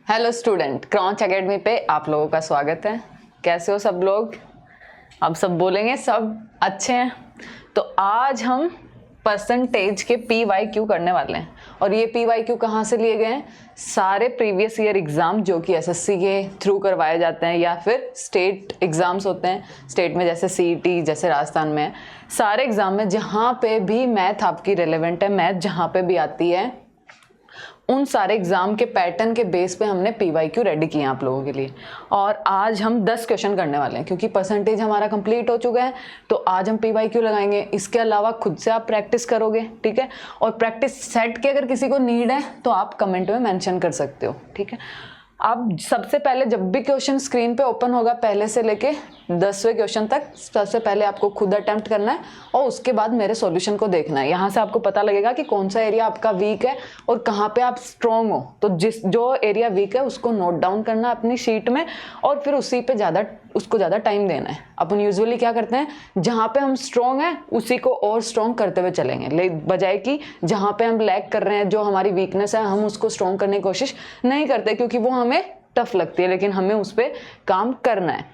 Hello student, Kraunch academy पे आप लोगों का स्वागत है। कैसे हो सब लोग? अब सब बोलेंगे सब अच्छे हैं। तो आज हम परसेंटेज के PYQ करने वाले हैं। और ये PYQ कहाँ से लिए गए हैं? सारे प्रीवियस ईयर एग्ज़ाम जो कि SSC के थ्रू करवाए जाते हैं या फिर स्टेट एग्ज़ाम्स होते हैं स्टेट में, जैसे CET जैसे राजस्थान में है। सारे एग्ज़ाम में जहाँ पे भी मैथ आपकी रिलेवेंट है, मैथ जहाँ पे भी आती है, उन सारे एग्जाम के पैटर्न के बेस पे हमने PYQ रेडी किए हैं आप लोगों के लिए। और आज हम 10 क्वेश्चन करने वाले हैं क्योंकि परसेंटेज हमारा कंप्लीट हो चुका है। तो आज हम PYQ लगाएंगे। इसके अलावा खुद से आप प्रैक्टिस करोगे, ठीक है? और प्रैक्टिस सेट की अगर किसी को नीड है तो आप कमेंट में मेंशन कर सकते हो, ठीक है? अब सबसे पहले जब भी क्वेश्चन स्क्रीन पे ओपन होगा, पहले से लेके 10वें क्वेश्चन तक, सबसे पहले आपको खुद अटेम्प्ट करना है और उसके बाद मेरे सॉल्यूशन को देखना है। यहाँ से आपको पता लगेगा कि कौन सा एरिया आपका वीक है और कहाँ पे आप स्ट्रॉन्ग हो। तो जो एरिया वीक है उसको नोट डाउन करना अपनी शीट में और फिर उसी पे उसको ज़्यादा टाइम देना है। अपन यूजुअली क्या करते हैं, जहाँ पे हम स्ट्रॉन्ग हैं उसी को और स्ट्रॉन्ग करते हुए चलेंगे, बजाय कि जहाँ पे हम लैग कर रहे हैं, जो हमारी वीकनेस है, हम उसको स्ट्रॉन्ग करने की कोशिश नहीं करते क्योंकि वो हमें टफ लगती है, लेकिन हमें उस पर काम करना है।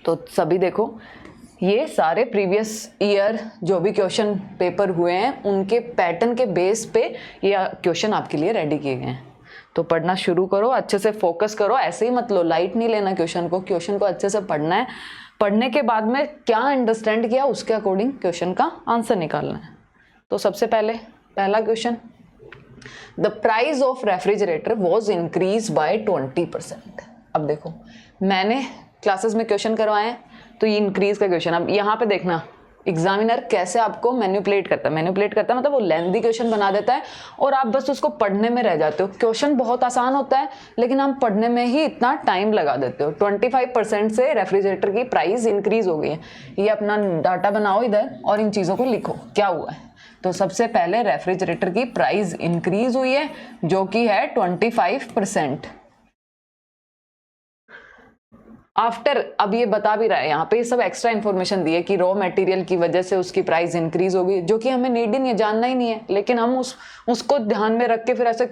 तो सभी देखो, ये सारे प्रीवियस ईयर जो भी क्वेश्चन पेपर हुए हैं उनके पैटर्न के बेस पे ये क्वेश्चन आपके लिए रेडी किए गए हैं। तो पढ़ना शुरू करो, अच्छे से फोकस करो, ऐसे ही मत लो, लाइट नहीं लेना क्वेश्चन को अच्छे से पढ़ना है। पढ़ने के बाद में क्या अंडरस्टैंड किया उसके अकॉर्डिंग क्वेश्चन का आंसर निकालना है। तो सबसे पहला question, the price of refrigerator was increase by 20%। अब देखो, मैंने क्लासेस में क्वेश्चन करवाए हैं तो ये इंक्रीज का क्वेश्चन। अब यहाँ पे देखना एग्जामिनर कैसे आपको मैनिपुलेट करता है मतलब वो लेंथी क्वेश्चन बना देता है और आप बस उसको पढ़ने में रह जाते हो। क्वेश्चन बहुत आसान होता है लेकिन हम पढ़ने में ही इतना टाइम लगा देते हो। 25% से रेफ्रिजरेटर की प्राइस इंक्रीज हो गई है। ये अपना डाटा बनाओ इधर और इन चीज़ों को लिखो क्या हुआ है। तो सबसे पहले रेफ्रिजरेटर की प्राइस इंक्रीज हुई है जो कि है 25%। आफ्टर, अब ये बता भी रहा है यहाँ पे, ये सब एक्स्ट्रा इन्फॉर्मेशन दी है कि रॉ मटेरियल की वजह से उसकी प्राइस इंक्रीज होगी, जो कि हमें नीड ही नहीं है, जानना ही नहीं है, लेकिन हम उसको ध्यान में रख के फिर ऐसे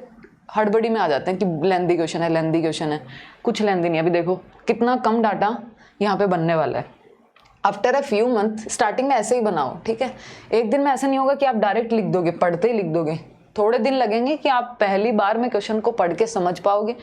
हड़बड़ी में आ जाते हैं कि लेंथी क्वेश्चन है। कुछ लेंथी नहीं। अभी देखो कितना कम डाटा यहाँ पे बनने वाला है। After a few month, starting में ऐसे ही बनाओ, ठीक है? एक दिन में ऐसा नहीं होगा कि आप डायरेक्ट लिख दोगे, पढ़ते ही लिख दोगे। थोड़े दिन लगेंगे कि आप पहली बार में क्वेश्चन को पढ़ के समझ पाओगे।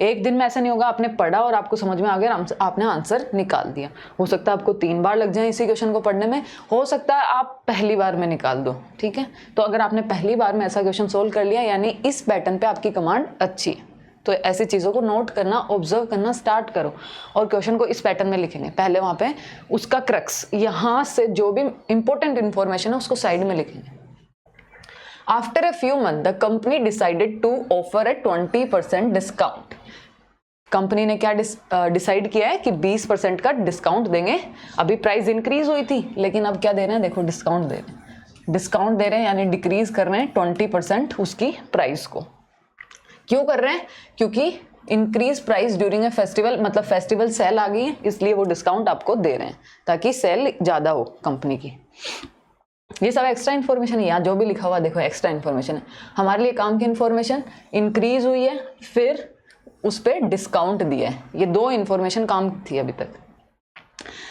एक दिन में ऐसा नहीं होगा आपने पढ़ा और आपको समझ में आ गया, आपने आंसर निकाल दिया। हो सकता है आपको 3 बार लग जाए इसी क्वेश्चन को पढ़ने में, हो सकता है आप पहली बार में निकाल दो, ठीक है? तो अगर आपने पहली बार में ऐसा क्वेश्चन सोल्व कर लिया यानी इस पैटर्न पे आपकी कमांड अच्छी है। तो ऐसी चीज़ों को नोट करना, ऑब्जर्व करना स्टार्ट करो और क्वेश्चन को इस पैटर्न में लिखेंगे। पहले वहाँ पे उसका क्रक्स, यहाँ से जो भी इंपॉर्टेंट इन्फॉर्मेशन है उसको साइड में लिखेंगे। After a few months, the company decided to offer a 20% discount. Company ने क्या डिसाइड किया है कि 20% का डिस्काउंट देंगे। अभी प्राइस इंक्रीज हुई थी लेकिन अब क्या दे रहे हैं, देखो डिस्काउंट दे रहे हैं यानी डिक्रीज कर रहे हैं 20% उसकी प्राइस को। क्यों कर रहे हैं? क्योंकि increase price during a festival, मतलब फेस्टिवल सेल आ गई है, इसलिए वो डिस्काउंट आपको दे रहे हैं ताकि सेल ज़्यादा हो कंपनी की। ये सब एक्स्ट्रा इन्फॉर्मेशन है, यहाँ जो भी लिखा हुआ देखो एक्स्ट्रा इन्फॉर्मेशन है, हमारे लिए काम की इन्फॉर्मेशन। इंक्रीज हुई है फिर उस पर डिस्काउंट दिया है, ये 2 इन्फॉर्मेशन काम थी अभी तक।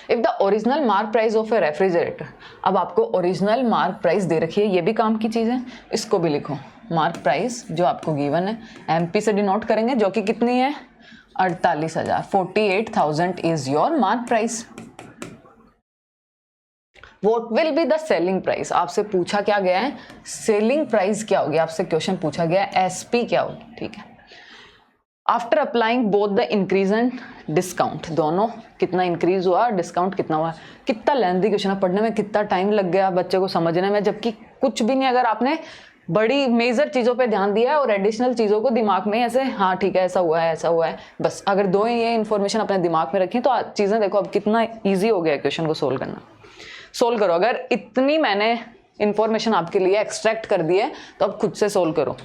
If the original mark price of A refrigerator, अब आपको ओरिजिनल मार्क प्राइस दे रखी है, ये भी काम की चीज़ है, इसको भी लिखो। मार्क प्राइस जो आपको गिवन है MP से डिनोट करेंगे, जो कि कितनी है 48,000, 48,000 is your mark price. What will be the selling price? आपसे पूछा क्या गया है, सेलिंग प्राइस क्या होगी, आपसे क्वेश्चन पूछा गया है SP क्या होगी, ठीक है? After applying both the increase and discount, दोनों कितना इंक्रीज हुआ, डिस्काउंट कितना हुआ। कितना लेंथी क्वेश्चन है, पढ़ने में कितना टाइम लग गया बच्चे को समझने में, जबकि कुछ भी नहीं। अगर आपने बड़ी मेजर चीज़ों पे ध्यान दिया है और एडिशनल चीज़ों को दिमाग में ऐसे, हाँ ठीक है ऐसा हुआ है, बस अगर 2 ये इन्फॉर्मेशन अपने दिमाग में रखें तो चीज़ें देखो अब कितना ईजी हो गया क्वेश्चन को सोल्व करना। सोल्व करो। अगर इतनी मैंने इंफॉर्मेशन आपके लिए एक्सट्रैक्ट कर दी है तो अब खुद से सोल्व करो।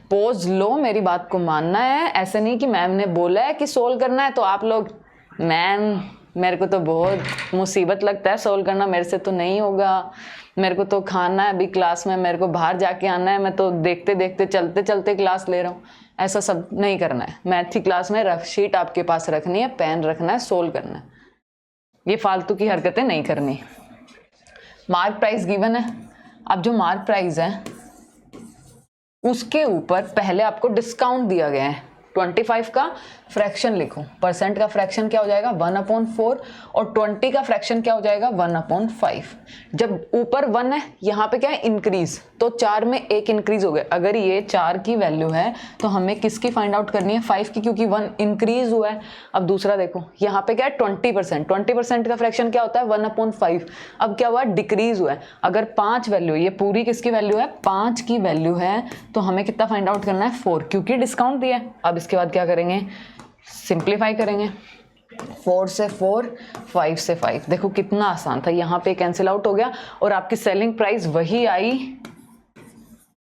पोज लो, मेरी बात को मानना है। ऐसे नहीं कि मैम ने बोला है कि सोल्व करना है तो आप लोग, मैम मेरे को तो बहुत मुसीबत लगता है सोल्व करना, मेरे से तो नहीं होगा, मेरे को तो खाना है अभी क्लास में, मेरे को बाहर जाके आना है, मैं तो देखते देखते चलते चलते क्लास ले रहा हूँ। ऐसा सब नहीं करना है। मैथ की क्लास में रफ शीट आपके पास रखनी है, पेन रखना है, सोल्व करना है। ये फालतू की हरकतें नहीं करनी। मार्क प्राइस गिवन है। अब जो मार्क प्राइस है उसके ऊपर पहले आपको डिस्काउंट दिया गया है। 25 का फ्रैक्शन लिखो, परसेंट का फ्रैक्शन क्या हो जाएगा 1/4 और 20 का फ्रैक्शन क्या हो जाएगा 1/5। जब ऊपर 1 है, यहाँ पे क्या है इंक्रीज, तो 4 में 1 इंक्रीज हो गया। अगर ये 4 की वैल्यू है तो हमें किसकी फाइंड आउट करनी है 5 की, क्योंकि 1 इंक्रीज हुआ है। अब दूसरा देखो यहाँ पे क्या है 20% का फ्रैक्शन क्या होता है 1/5। अब क्या हुआ डिक्रीज हुआ है। अगर 5 वैल्यू, ये पूरी किसकी वैल्यू है 5 की वैल्यू है, तो हमें कितना फाइंड आउट करना है 4, क्योंकि डिस्काउंट दिया है। अब इसके बाद क्या करेंगे सिंप्लीफाई करेंगे। 4 से 4, 5 से 5, देखो कितना आसान था। यहाँ पे कैंसिल आउट हो गया और आपकी सेलिंग प्राइस वही आई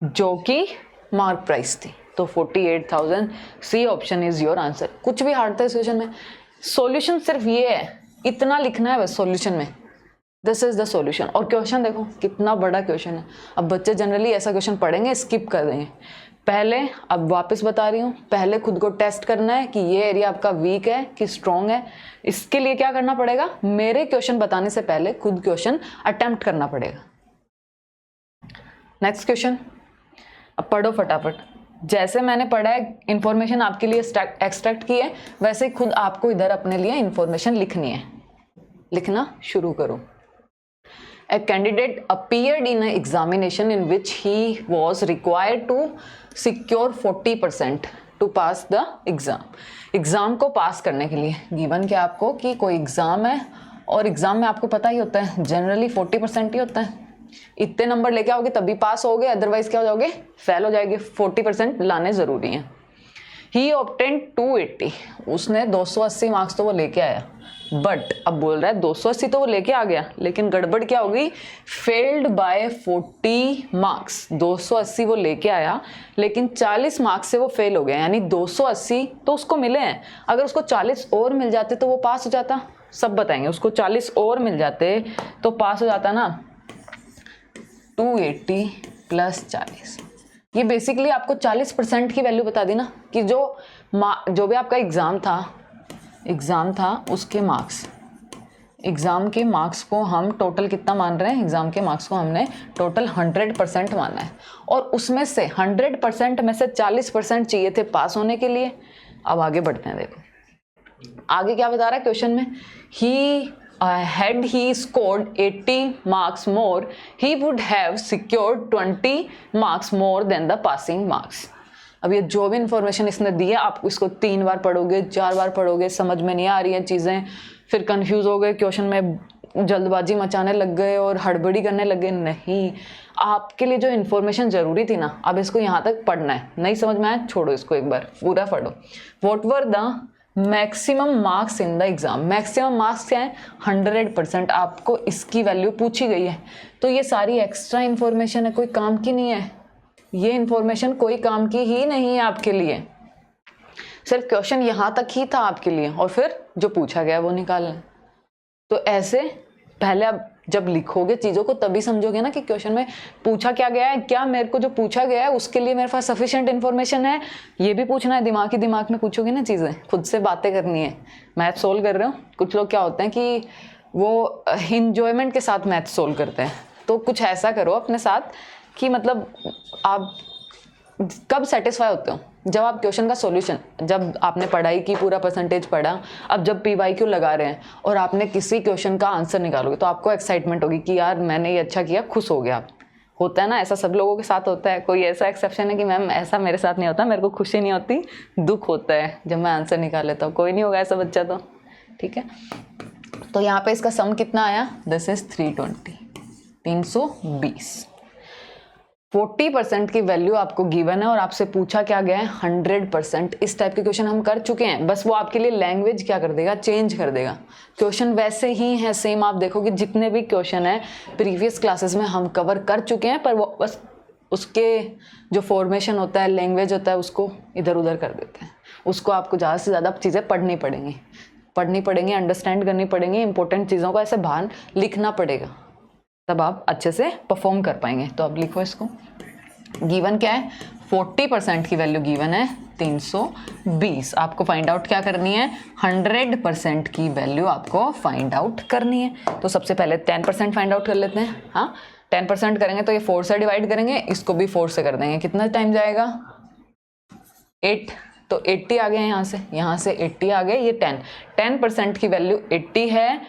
जो कि मार्क प्राइस थी। तो 48,000, C option is your answer. कुछ भी हार्ड था इस क्वेश्चन में। सॉल्यूशन सिर्फ ये है, इतना लिखना है बस सॉल्यूशन में, दिस इज द सॉल्यूशन। और क्वेश्चन देखो कितना बड़ा क्वेश्चन है। अब बच्चे जनरली ऐसा क्वेश्चन पढ़ेंगे स्किप कर देंगे। पहले, अब वापस बता रही हूँ, पहले खुद को टेस्ट करना है कि ये एरिया आपका वीक है कि स्ट्रॉन्ग है। इसके लिए क्या करना पड़ेगा, मेरे क्वेश्चन बताने से पहले खुद क्वेश्चन अटेम्प्ट करना पड़ेगा। नेक्स्ट क्वेश्चन, अब पढ़ो फटाफट। जैसे मैंने पढ़ा है, इंफॉर्मेशन आपके लिए एक्सट्रैक्ट की है, वैसे ही खुद आपको इधर अपने लिए इंफॉर्मेशन लिखनी है। लिखना शुरू करो। A candidate appeared in an examination in which he was required to secure 40% to pass the exam. Exam को पास करने के लिए गिवन क्या आपको कि कोई एग्जाम है, और एग्जाम में आपको पता ही होता है जनरली 40% ही होता है। इतने नंबर लेके आओगे तभी पास होगे, अदरवाइज क्या हो जाओगे फेल हो जाएंगे। 40% लाने जरूरी है। ही ऑब्टेन्ड 280, उसने 280 मार्क्स तो वो लेके आया, बट अब बोल रहा है 280 तो वो लेके आ गया, लेकिन गड़बड़ क्या होगी, फेल्ड बाय 40 मार्क्स। 280 वो लेके आया लेकिन 40 मार्क्स से वो फेल हो गया, यानी 280 तो उसको मिले हैं, अगर उसको 40 और मिल जाते तो वो पास हो जाता। सब बताएंगे, उसको 40 और मिल जाते तो पास हो जाता ना। 280 + 40, ये बेसिकली आपको 40% की वैल्यू बता दी ना, कि जो भी आपका एग्ज़ाम था उसके मार्क्स, एग्ज़ाम के मार्क्स को हम टोटल कितना मान रहे हैं, एग्ज़ाम के मार्क्स को हमने टोटल 100% माना है, और उसमें से 100% में से 40% चाहिए थे पास होने के लिए। अब आगे बढ़ते हैं, देखो आगे क्या बता रहा है क्वेश्चन में, had he scored 80 marks more, he would have secured 20 marks more than the passing marks. अब ये जो भी इंफॉर्मेशन इसने दी है, आप इसको 3 बार पढ़ोगे, 4 बार पढ़ोगे, समझ में नहीं आ रही हैं चीज़ें, फिर कंफ्यूज हो गए, क्वेश्चन में जल्दबाजी मचाने लग गए और हड़बड़ी करने लग गए। नहीं, आपके लिए जो इन्फॉर्मेशन ज़रूरी थी ना, अब इसको यहाँ तक पढ़ना है। नहीं समझ में आया, छोड़ो इसको, एक बार पूरा पढ़ो। What were the maximum marks in the exam, maximum marks क्या है 100%, आपको इसकी वैल्यू पूछी गई है। तो ये सारी एक्स्ट्रा इन्फॉर्मेशन है, कोई काम की नहीं है, ये इन्फॉर्मेशन कोई काम की ही नहीं है आपके लिए, सिर्फ क्वेश्चन यहाँ तक ही था आपके लिए, और फिर जो पूछा गया वो निकालना। तो ऐसे पहले आप जब लिखोगे चीज़ों को तभी समझोगे ना कि क्वेश्चन में पूछा क्या गया है, क्या मेरे को जो पूछा गया है उसके लिए मेरे पास सफिशिएंट इन्फॉर्मेशन है, ये भी पूछना है। दिमाग में पूछोगे ना चीज़ें, खुद से बातें करनी है। मैथ सोल्व कर रहे हो, कुछ लोग क्या होते हैं कि वो इंजॉयमेंट के साथ मैथ सोल्व करते हैं, तो कुछ ऐसा करो अपने साथ कि मतलब आप कब सेटिस्फाई होते हो, जब आप क्वेश्चन का सॉल्यूशन, जब आपने पढ़ाई की, पूरा परसेंटेज पढ़ा, अब जब PYQ लगा रहे हैं और आपने किसी क्वेश्चन का आंसर निकालोगे तो आपको एक्साइटमेंट होगी कि यार मैंने ये अच्छा किया, खुश हो गया आप। होता है ना, ऐसा सब लोगों के साथ होता है। कोई ऐसा एक्सेप्शन है कि मैम ऐसा मेरे साथ नहीं होता, मेरे को खुशी नहीं होती, दुख होता है जब मैं आंसर निकाल लेता हूँ। कोई नहीं होगा ऐसा बच्चा तो, ठीक है। तो यहाँ पे इसका सम कितना आया, दिस इज 320, 320। 40% की वैल्यू आपको गिवन है और आपसे पूछा क्या गया है 100%। इस टाइप के क्वेश्चन हम कर चुके हैं, बस वो आपके लिए लैंग्वेज क्या कर देगा, चेंज कर देगा। क्वेश्चन वैसे ही है सेम, आप देखोगे जितने भी क्वेश्चन है प्रीवियस क्लासेस में हम कवर कर चुके हैं, पर वो बस उसके जो फॉर्मेशन होता है, लैंग्वेज होता है, उसको इधर उधर कर देते हैं। उसको आपको ज़्यादा से ज़्यादा चीज़ें पढ़नी पड़ेंगी, अंडरस्टैंड करनी पड़ेंगी, इंपॉर्टेंट चीज़ों को ऐसे बाहर लिखना पड़ेगा, तब आप अच्छे से परफॉर्म कर पाएंगे। तो अब लिखो इसको, गिवन क्या है, 40% की वैल्यू गिवन है 320। आपको फाइंड आउट क्या करनी है, 100% की वैल्यू आपको फाइंड आउट करनी है। तो सबसे पहले 10% फाइंड आउट कर लेते हैं। हाँ, 10% करेंगे तो ये 4 से डिवाइड करेंगे, इसको भी 4 से कर देंगे, कितना टाइम जाएगा, 8। तो 80 आ गए यहाँ से 80 आ गए, ये 10% की वैल्यू 80 है,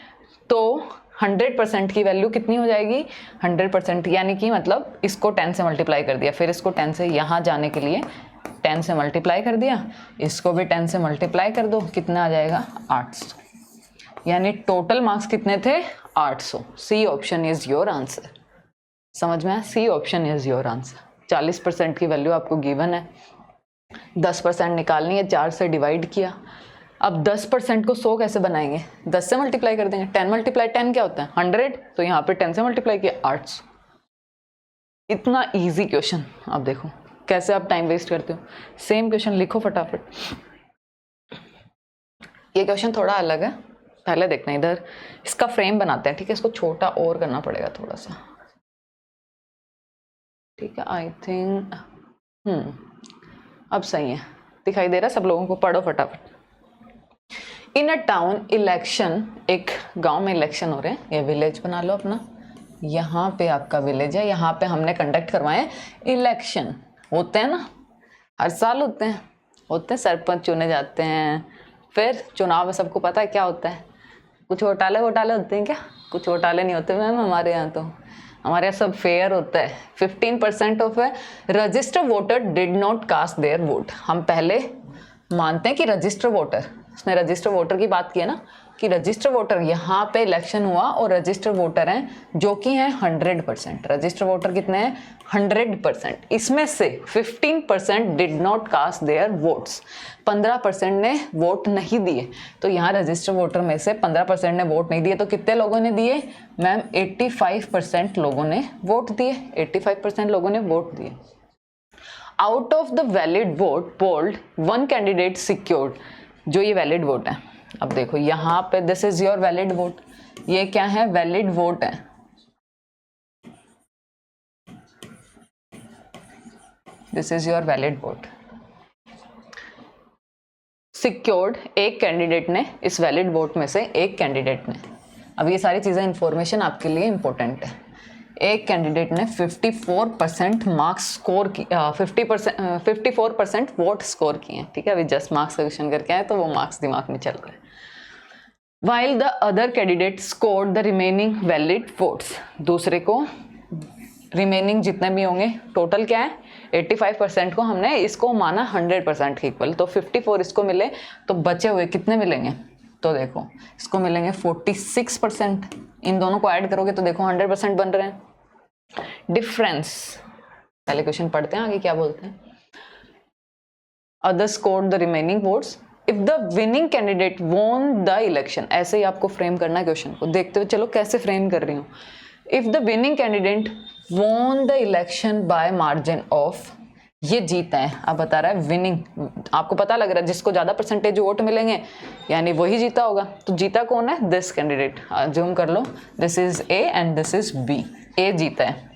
तो 100% की वैल्यू कितनी हो जाएगी, 100%, यानी कि मतलब इसको 10 से मल्टीप्लाई कर दिया, फिर इसको 10 से यहाँ जाने के लिए 10 से मल्टीप्लाई कर दिया, इसको भी 10 से मल्टीप्लाई कर दो, कितना आ जाएगा, 800। यानी टोटल मार्क्स कितने थे, 800। C option is your answer. समझ में आया, C option is your answer. 40% की वैल्यू आपको गिवन है, 10% निकालनी है, 4 से डिवाइड किया। अब 10% को 100 कैसे बनाएंगे, 10 से मल्टीप्लाई कर देंगे। 10 मल्टीप्लाई 10 क्या होता है, 100, तो यहाँ पे 10 से मल्टीप्लाई किया, 800। इतना इजी क्वेश्चन। अब देखो कैसे आप टाइम वेस्ट करते हो। सेम क्वेश्चन लिखो फटाफट। ये क्वेश्चन थोड़ा अलग है, पहले देखना, इधर इसका फ्रेम बनाते हैं, ठीक है। इसको छोटा और करना पड़ेगा थोड़ा सा, ठीक है। आई थिंक अब सही है, दिखाई दे रहा है सब लोगों को, पढ़ो फटाफट। इन अ टाउन इलेक्शन, एक गांव में इलेक्शन हो रहे हैं, ये विलेज बना लो अपना, यहाँ पे आपका विलेज है, यहाँ पे हमने कंडक्ट करवाए इलेक्शन। होते हैं ना, हर साल होते हैं, सरपंच चुने जाते हैं। फिर चुनाव में सबको पता है क्या होता है, कुछ घोटाले होते हैं क्या, कुछ घोटाले नहीं होते मैम हमारे यहाँ, तो हमारे यहाँ सब फेयर होता है। 15% of a register voter did not cast their vote. हम पहले मानते हैं कि रजिस्टर वोटर, उसने रजिस्टर वोटर की बात की है ना, कि रजिस्टर वोटर, यहाँ पे इलेक्शन हुआ और रजिस्टर वोटर हैं जो कि हैं 100%। रजिस्टर वोटर कितने हैं, 100%। इसमें से 15% did not cast their votes, 15% ने वोट नहीं दिए। तो यहाँ रजिस्टर वोटर में से 15% ने वोट नहीं दिए, तो कितने लोगों ने दिए मैम, 85% लोगों ने वोट दिए, 85% लोगों ने वोट दिए। Out of the valid vote polled, one candidate secured. जो ये वैलिड वोट है, अब देखो यहाँ पे this is your valid vote, ये क्या है, वैलिड वोट है। This is your valid vote. Secured, एक कैंडिडेट ने, इस वैलिड वोट में से एक कैंडिडेट ने, अब ये सारी चीजें इंफॉर्मेशन आपके लिए इंपॉर्टेंट है। एक कैंडिडेट ने 54% मार्क्स स्कोर की, 54% वोट स्कोर किए हैं, ठीक है। अभी जस्ट मार्क्स का क्वेश्चन करके आए तो वो मार्क्स दिमाग में चल रहा है। While the other candidate scored the remaining valid votes, दूसरे को रिमेनिंग जितने भी होंगे, टोटल क्या है 85% को हमने इसको माना 100% के इक्वल, तो 54 इसको मिले, तो बचे हुए कितने मिलेंगे, तो देखो इसको मिलेंगे 46%। इन दोनों को ऐड करोगे तो देखो 100% बन रहे हैं। डिफरेंस, पहले क्वेश्चन पढ़ते हैं आगे क्या बोलते हैं। Others scored the remaining votes if the winning candidate won the election. ऐसे ही आपको फ्रेम करना है क्वेश्चन को, देखते हुए चलो कैसे फ्रेम कर रही हूँ। If the winning candidate won the election bye margin of, ये जीता है। अब बता रहा है विनिंग, आपको पता लग रहा है जिसको ज्यादा परसेंटेज वोट मिलेंगे यानी वही जीता होगा, तो जीता कौन है, दिस कैंडिडेट। जूम कर लो, this is A and this is B. A जीता है,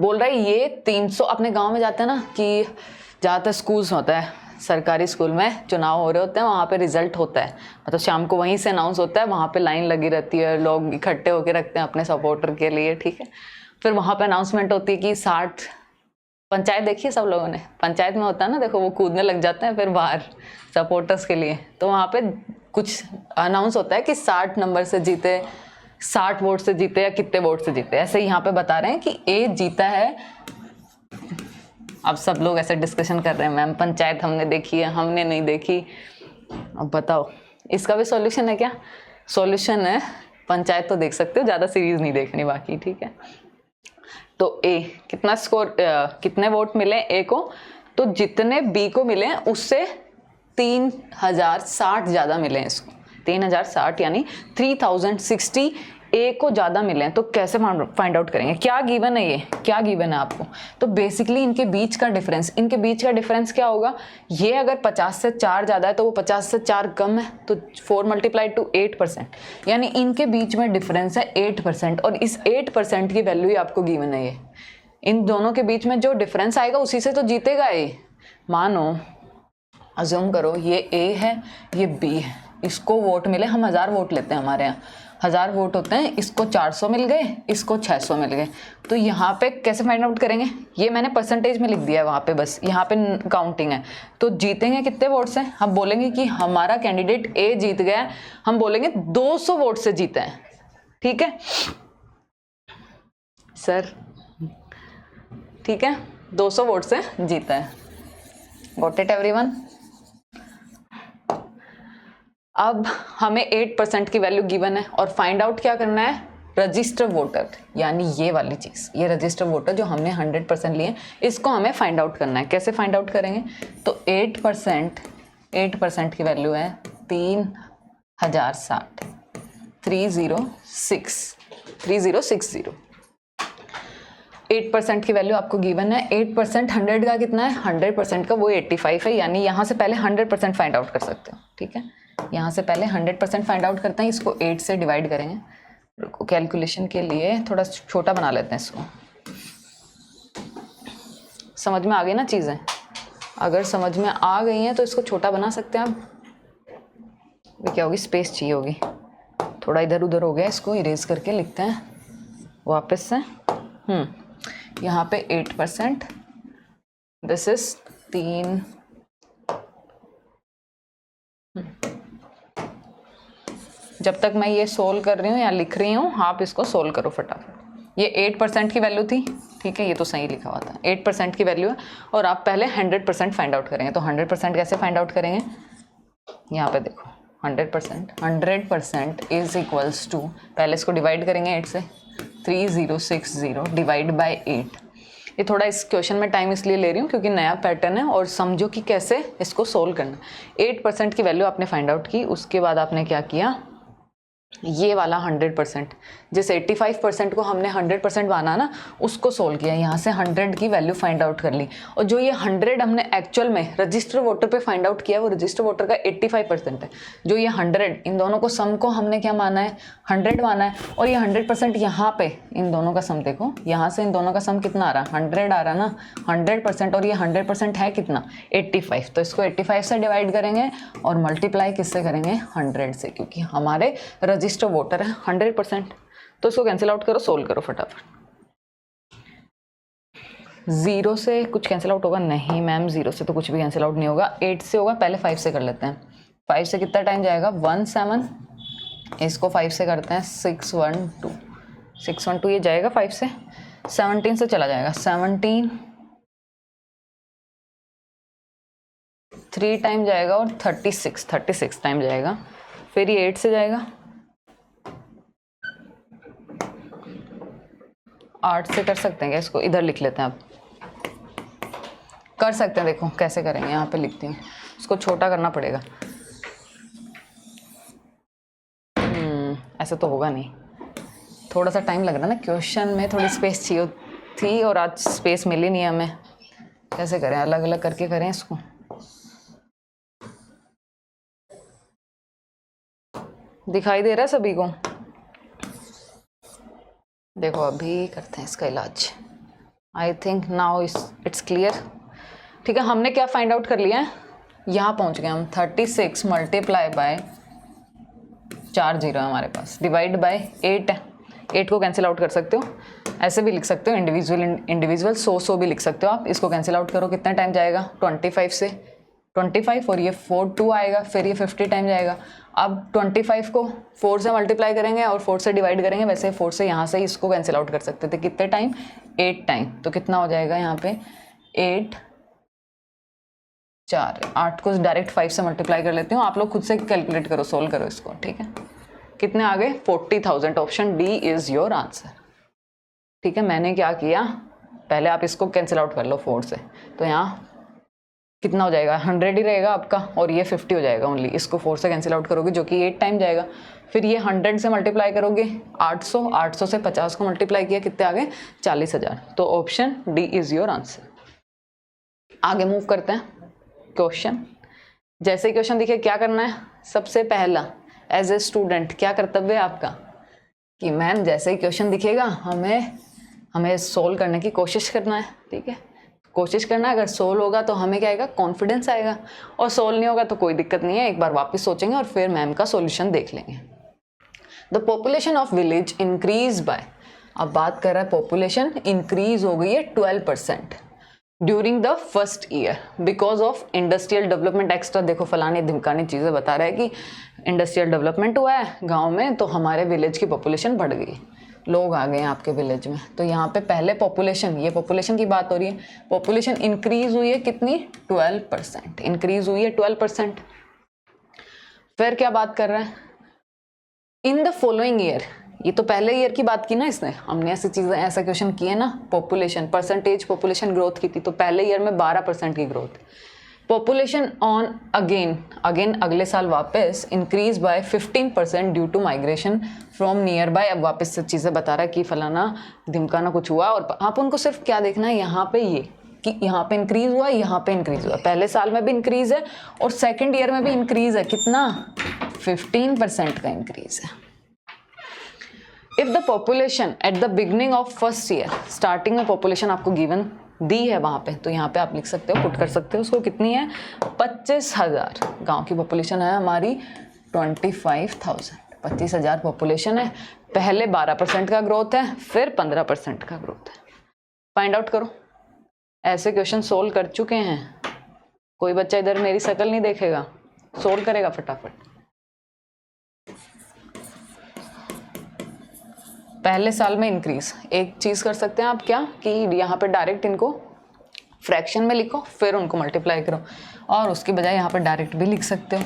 बोल रहा है ये 300, अपने गांव में जाते हैं ना कि ज़्यादातर स्कूल्स होता है, सरकारी स्कूल में चुनाव हो रहे होते हैं, वहाँ पे रिजल्ट होता है, मतलब शाम को वहीं से अनाउंस होता है, वहाँ पे लाइन लगी रहती है, लोग इकट्ठे होकर रखते हैं अपने सपोर्टर के लिए, ठीक है। फिर वहाँ पे अनाउंसमेंट होती है कि 60, पंचायत देखिए सब लोगों ने, पंचायत में होता है ना, देखो वो कूदने लग जाते हैं फिर बाहर सपोर्टर्स के लिए, तो वहाँ पे कुछ अनाउंस होता है कि 60 नंबर से जीते, 60 वोट से जीते या कितने वोट से जीते। ऐसे यहाँ पे बता रहे हैं कि ए जीता है। अब सब लोग ऐसे डिस्कशन कर रहे हैं, मैम पंचायत हमने देखी है, हमने नहीं देखी। अब बताओ इसका भी सॉल्यूशन है क्या, सॉल्यूशन है, पंचायत तो देख सकते हो, ज़्यादा सीरीज नहीं देखनी बाकी, ठीक है। तो ए कितना स्कोर, कितने वोट मिले ए को, तो जितने बी को मिले उससे 3060 ज़्यादा मिले इसको, 3060 यानी 3060 ए को ज़्यादा मिले तो कैसे फाइंड आउट करेंगे? क्या गिवन है, ये क्या गिवन है आपको? तो बेसिकली इनके बीच का डिफरेंस क्या होगा? ये अगर 50 से 4 ज़्यादा है तो वो 50 से 4 कम है, तो 4 मल्टीप्लाई टू 8%, यानी इनके बीच में डिफरेंस है 8%, और इस 8% की वैल्यू ही आपको गिवन है। ये इन दोनों के बीच में जो डिफरेंस आएगा उसी से तो जीतेगा ये। मानो अज्यूम करो ये ए है, ये बी है, इसको वोट मिले, हम 1000 वोट लेते हैं, हमारे यहाँ 1000 वोट होते हैं, इसको 400 मिल गए, इसको 600 मिल गए, तो यहाँ पे कैसे फाइंड आउट करेंगे? ये मैंने परसेंटेज में लिख दिया है वहाँ पे, बस यहाँ पे काउंटिंग है। तो जीतेंगे कितने वोट से? हम बोलेंगे कि हमारा कैंडिडेट ए जीत गया है, हम बोलेंगे 200 वोट से जीते हैं, ठीक है सर? ठीक है, 200 वोट से जीता है। Got it everyone? अब हमें 8% की वैल्यू गिवन है और फाइंड आउट क्या करना है? रजिस्टर वोटर, यानी ये वाली चीज़, ये रजिस्टर वोटर जो हमने 100% लिए, इसको हमें फाइंड आउट करना है। कैसे फाइंड आउट करेंगे? तो 8% की वैल्यू है 3060, 3060। 8% की वैल्यू आपको गिवन है। 8% 100 का कितना है? 100% का वो 85 है, यानी यहाँ से पहले 100% फाइंड आउट कर सकते हो, ठीक है? यहाँ से पहले 100% फाइंड आउट करते हैं, इसको 8 से डिवाइड करेंगे। रुको, कैलकुलेशन के लिए थोड़ा छोटा बना लेते हैं इसको। समझ में आ गई ना चीज़ें? अगर समझ में आ गई हैं तो इसको छोटा बना सकते हैं आप। भी क्या होगी? स्पेस चाहिए होगी, थोड़ा इधर उधर हो गया, इसको इरेज करके लिखते हैं वापस से। यहाँ पे 8%, दिस इज 3। जब तक मैं ये सोल्व कर रही हूँ या लिख रही हूँ, आप इसको सोल्व करो फटाफट। ये 8% की वैल्यू थी, ठीक है, ये तो सही लिखा हुआ था, 8% की वैल्यू है, और आप पहले 100% फाइंड आउट करेंगे। तो 100% कैसे फाइंड आउट करेंगे? यहाँ पे देखो, 100% इज इक्वल्स टू, पहले इसको डिवाइड करेंगे 8 से, 3060 डिवाइड बाई 8। ये थोड़ा इस क्वेश्चन में टाइम इसलिए ले रही हूँ क्योंकि नया पैटर्न है और समझो कि कैसे इसको सोल्व करना। 8% की वैल्यू आपने फाइंड आउट की, उसके बाद आपने क्या किया? ये वाला 100%, जिस 85% को हमने 100% माना ना, उसको सोल्व किया, यहाँ से 100 की वैल्यू फाइंड आउट कर ली। और जो ये 100 हमने एक्चुअल में रजिस्टर वोटर पे फाइंड आउट किया, वो रजिस्टर वोटर का 85% है। जो ये 100, इन दोनों को सम को हमने क्या माना है? 100 माना है। और ये 100% यहाँ पे इन दोनों का सम देखो, यहाँ से इन दोनों का सम कितना आ रहा है? 100 आ रहा ना, 100%, और ये 100% है कितना? 85। तो इसको 85 से डिवाइड करेंगे और मल्टीप्लाई किससे करेंगे? 100 से, क्योंकि हमारे रजिस्टर वोटर है 100%। तो इसको कैंसिल आउट करो, सोल्व करो फटाफट। 0 से कुछ कैंसिल आउट होगा? नहीं मैम, 0 से तो कुछ भी कैंसिल आउट नहीं होगा। 8 से होगा, पहले 5 से कर लेते हैं। 5 से कितना टाइम जाएगा? 17। इसको 5 से करते हैं, 612 ये जाएगा 5 से। 17 से चला जाएगा, 17 3 टाइम जाएगा, और 36 टाइम जाएगा। फिर ये 8 से जाएगा, 8 से कर सकते हैं क्या? इसको इधर लिख लेते हैं, आप कर सकते हैं। देखो कैसे करेंगे, यहाँ पे लिखती हूँ, इसको छोटा करना पड़ेगा। ऐसे तो होगा नहीं, थोड़ा सा टाइम लग रहा है ना, क्वेश्चन में थोड़ी स्पेस चाहिए थी और आज स्पेस मिली नहीं हमें। कैसे करें? अलग अलग करके करें इसको। दिखाई दे रहा है सभी को? देखो अभी करते हैं इसका इलाज। I think now it's clear. ठीक है, हमने क्या फाइंड आउट कर लिया है? यहाँ पहुँच गए हम। 36 मल्टीप्लाई बाय 4 जीरो है हमारे पास, डिवाइड बाय 8 है। 8 को कैंसिल आउट कर सकते हो, ऐसे भी लिख सकते हो, इंडिविजुअल 100 भी लिख सकते हो आप। इसको कैंसिल आउट करो, कितना टाइम जाएगा? 25 से 25, और ये 42 आएगा, फिर ये 50 टाइम जाएगा। अब 25 को 4 से मल्टीप्लाई करेंगे और 4 से डिवाइड करेंगे, वैसे 4 से यहाँ से इसको कैंसिल आउट कर सकते थे। कितने टाइम? 8 टाइम। तो कितना हो जाएगा यहाँ पे? 8 4, 8 को डायरेक्ट 5 से मल्टीप्लाई कर लेती हूँ, आप लोग खुद से कैलकुलेट करो, सोल्व करो इसको। ठीक है, कितने आ गए? 40,000। Option D is your answer. ठीक है, मैंने क्या किया, पहले आप इसको कैंसिल आउट कर लो 4 से, तो यहाँ कितना हो जाएगा, 100 ही रहेगा आपका, और ये 50 हो जाएगा ओनली। इसको 4 से कैंसिल आउट करोगे जो कि 8 टाइम जाएगा। फिर ये 100 से मल्टीप्लाई करोगे 800, 800 से 50 को मल्टीप्लाई किया, कितने आ गए, 40,000। तो option D is your answer. आगे मूव करते हैं क्वेश्चन। जैसे क्वेश्चन देखिए, क्या करना है, सबसे पहला एज ए स्टूडेंट क्या कर्तव्य है आपका कि मैम जैसे ही क्वेश्चन दिखेगा हमें सोल्व करने की कोशिश करना है। ठीक है, कोशिश करना है। अगर सोल्व होगा तो हमें क्या आएगा, कॉन्फिडेंस आएगा, और सोल्व नहीं होगा तो कोई दिक्कत नहीं है, एक बार वापस सोचेंगे और फिर मैम का सॉल्यूशन देख लेंगे। The population of village increase by, अब बात कर रहा है पॉपुलेशन इंक्रीज हो गई है 12% during the first year because of industrial development. Extra देखो फलानी ढिमकानी चीज़ें बता रहा है कि इंडस्ट्रियल डेवलपमेंट हुआ है गांव में, तो हमारे विलेज की पॉपुलेशन बढ़ गई, लोग आ गए हैं आपके विलेज में। तो यहाँ पे पहले पॉपुलेशन, ये पॉपुलेशन की बात हो रही है, पॉपुलेशन इंक्रीज हुई है कितनी, 12%, इंक्रीज हुई है 12%। फिर क्या बात कर रहा है, इन द फॉलोइंग ईयर, ये तो पहले ईयर की बात की ना इसने, हमने ऐसी चीज़ें ऐसा क्वेश्चन किए ना, पॉपुलेशन परसेंटेज पॉपुलेशन ग्रोथ की थी, तो पहले ईयर में 12% की ग्रोथ। पॉपुलेशन ऑन अगेन अगले साल वापस increase by 15% due to migration from nearby. अब वापस से चीज़ें बता रहा है कि फलाना ढिमकाना कुछ हुआ, और आप उनको सिर्फ क्या देखना है यहाँ पे, ये कि यहाँ पे इंक्रीज हुआ, यहाँ पे इंक्रीज हुआ, पहले साल में भी इंक्रीज है और सेकेंड ईयर में भी इंक्रीज है, कितना, 15% का इंक्रीज है। If the population at the beginning of first year, starting में पॉपुलेशन आपको गिवन दी है वहाँ पे, तो यहाँ पे आप लिख सकते हो, पुट कर सकते हो उसको, कितनी है, 25,000। गांव की पॉपुलेशन है हमारी 25,000, 25,000 पॉपुलेशन है। पहले 12% का ग्रोथ है, फिर 15% का ग्रोथ है। फाइंड आउट करो। ऐसे क्वेश्चन सोल्व कर चुके हैं, कोई बच्चा इधर मेरी शक्ल नहीं देखेगा, सोल्व करेगा फटाफट। पहले साल में इंक्रीज, एक चीज़ कर सकते हैं आप क्या कि यहाँ पे डायरेक्ट इनको फ्रैक्शन में लिखो, फिर उनको मल्टीप्लाई करो, और उसकी बजाय यहाँ पे डायरेक्ट भी लिख सकते हो।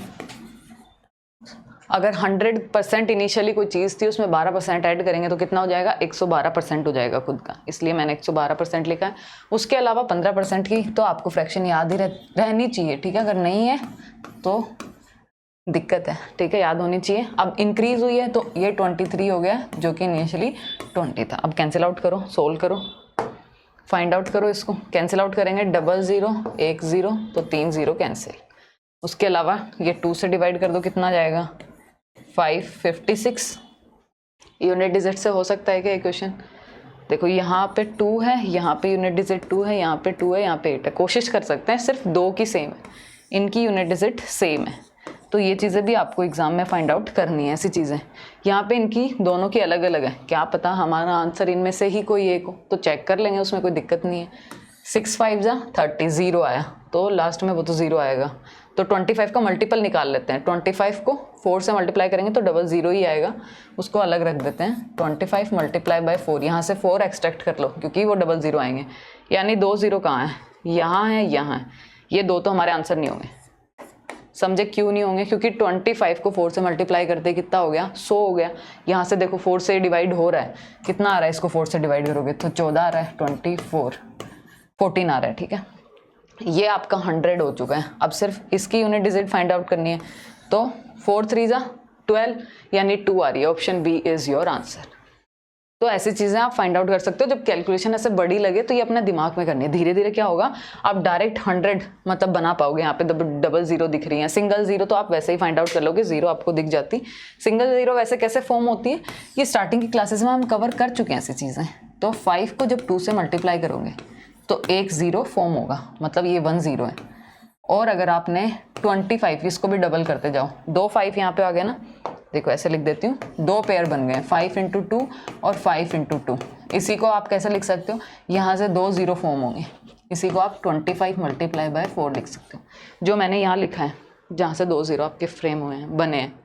अगर 100% इनिशियली कोई चीज़ थी उसमें 12% ऐड करेंगे तो कितना हो जाएगा, 112% हो जाएगा खुद का, इसलिए मैंने 112% लिखा है। उसके अलावा 15% की तो आपको फ्रैक्शन याद ही रहनी चाहिए, ठीक है, अगर नहीं है तो दिक्कत है, ठीक है, याद होनी चाहिए। अब इंक्रीज हुई है तो ये 23 हो गया जो कि इनिशियली 20 था। अब कैंसिल आउट करो, सोल्व करो, फाइंड आउट करो, इसको कैंसिल आउट करेंगे, 00 1 0 तो 3 0 कैंसिल। उसके अलावा ये 2 से डिवाइड कर दो, कितना जाएगा, 556। यूनिट डिजिट से हो सकता है क्या ये क्वेश्चन, देखो यहाँ पे 2 है, यहाँ पे यूनिट डिजिट 2 है, यहाँ पे 2 है, यहाँ पे 8 है। कोशिश कर सकते हैं, सिर्फ 2 की सेम है, इनकी यूनिट डिजिट सेम है, तो ये चीज़ें भी आपको एग्जाम में फाइंड आउट करनी है। ऐसी चीज़ें यहाँ पे इनकी दोनों की अलग अलग है, क्या पता हमारा आंसर इनमें से ही कोई एक हो, तो चेक कर लेंगे, उसमें कोई दिक्कत नहीं है। 6 5 30, 0 आया तो लास्ट में वो तो 0 आएगा, तो 25 का मल्टीपल निकाल लेते हैं। 25 को 4 से मल्टीप्लाई करेंगे तो 00 ही आएगा, उसको अलग रख देते हैं। 25 मल्टीप्लाई बाय 4, यहाँ से 4 एक्सट्रैक्ट कर लो क्योंकि वो 00 आएंगे, यानी 2 0 कहाँ है, यहाँ है, यहाँ है, ये 2 तो हमारे आंसर नहीं होंगे। समझे क्यों नहीं होंगे, क्योंकि 25 को 4 से मल्टीप्लाई करते कितना हो गया, 100 हो गया। यहाँ से देखो 4 से डिवाइड हो रहा है, कितना आ रहा है, इसको 4 से डिवाइड करोगे तो 14 आ रहा है, 14 आ रहा है, ठीक है। ये आपका 100 हो चुका है। अब सिर्फ इसकी यूनिट डिजिट फाइंड आउट करनी है, तो 4 3 12 यानी 2 आ रही है, option B is your answer. तो ऐसी चीज़ें आप फाइंड आउट कर सकते हो। जब कैलकुलेशन ऐसे बड़ी लगे तो ये अपने दिमाग में करनी है, धीरे धीरे क्या होगा, आप डायरेक्ट 100 मतलब बना पाओगे। यहाँ पे 00 दिख रही है, सिंगल 0 तो आप वैसे ही फाइंड आउट कर लोगे, 0 आपको दिख जाती। सिंगल 0 वैसे कैसे फॉर्म होती है, ये स्टार्टिंग की क्लासेस में हम कवर कर चुके हैं ऐसी चीज़ें। तो 5 को जब 2 से मल्टीप्लाई करोगे तो 1 0 फॉर्म होगा, मतलब ये 1 0 है। और अगर आपने 25 इसको भी डबल करते जाओ, 2 5 यहाँ पे आ गया ना, देखो ऐसे लिख देती हूँ, 2 पेयर बन गए, 5 × 2 और 5 × 2। इसी को आप कैसे लिख सकते हो, यहाँ से 2 0 फॉर्म होंगे, इसी को आप 25 मल्टीप्लाई बाय 4 लिख सकते हो, जो मैंने यहाँ लिखा है, जहाँ से 2 0 आपके फ्रेम हुए हैं, बने हैं।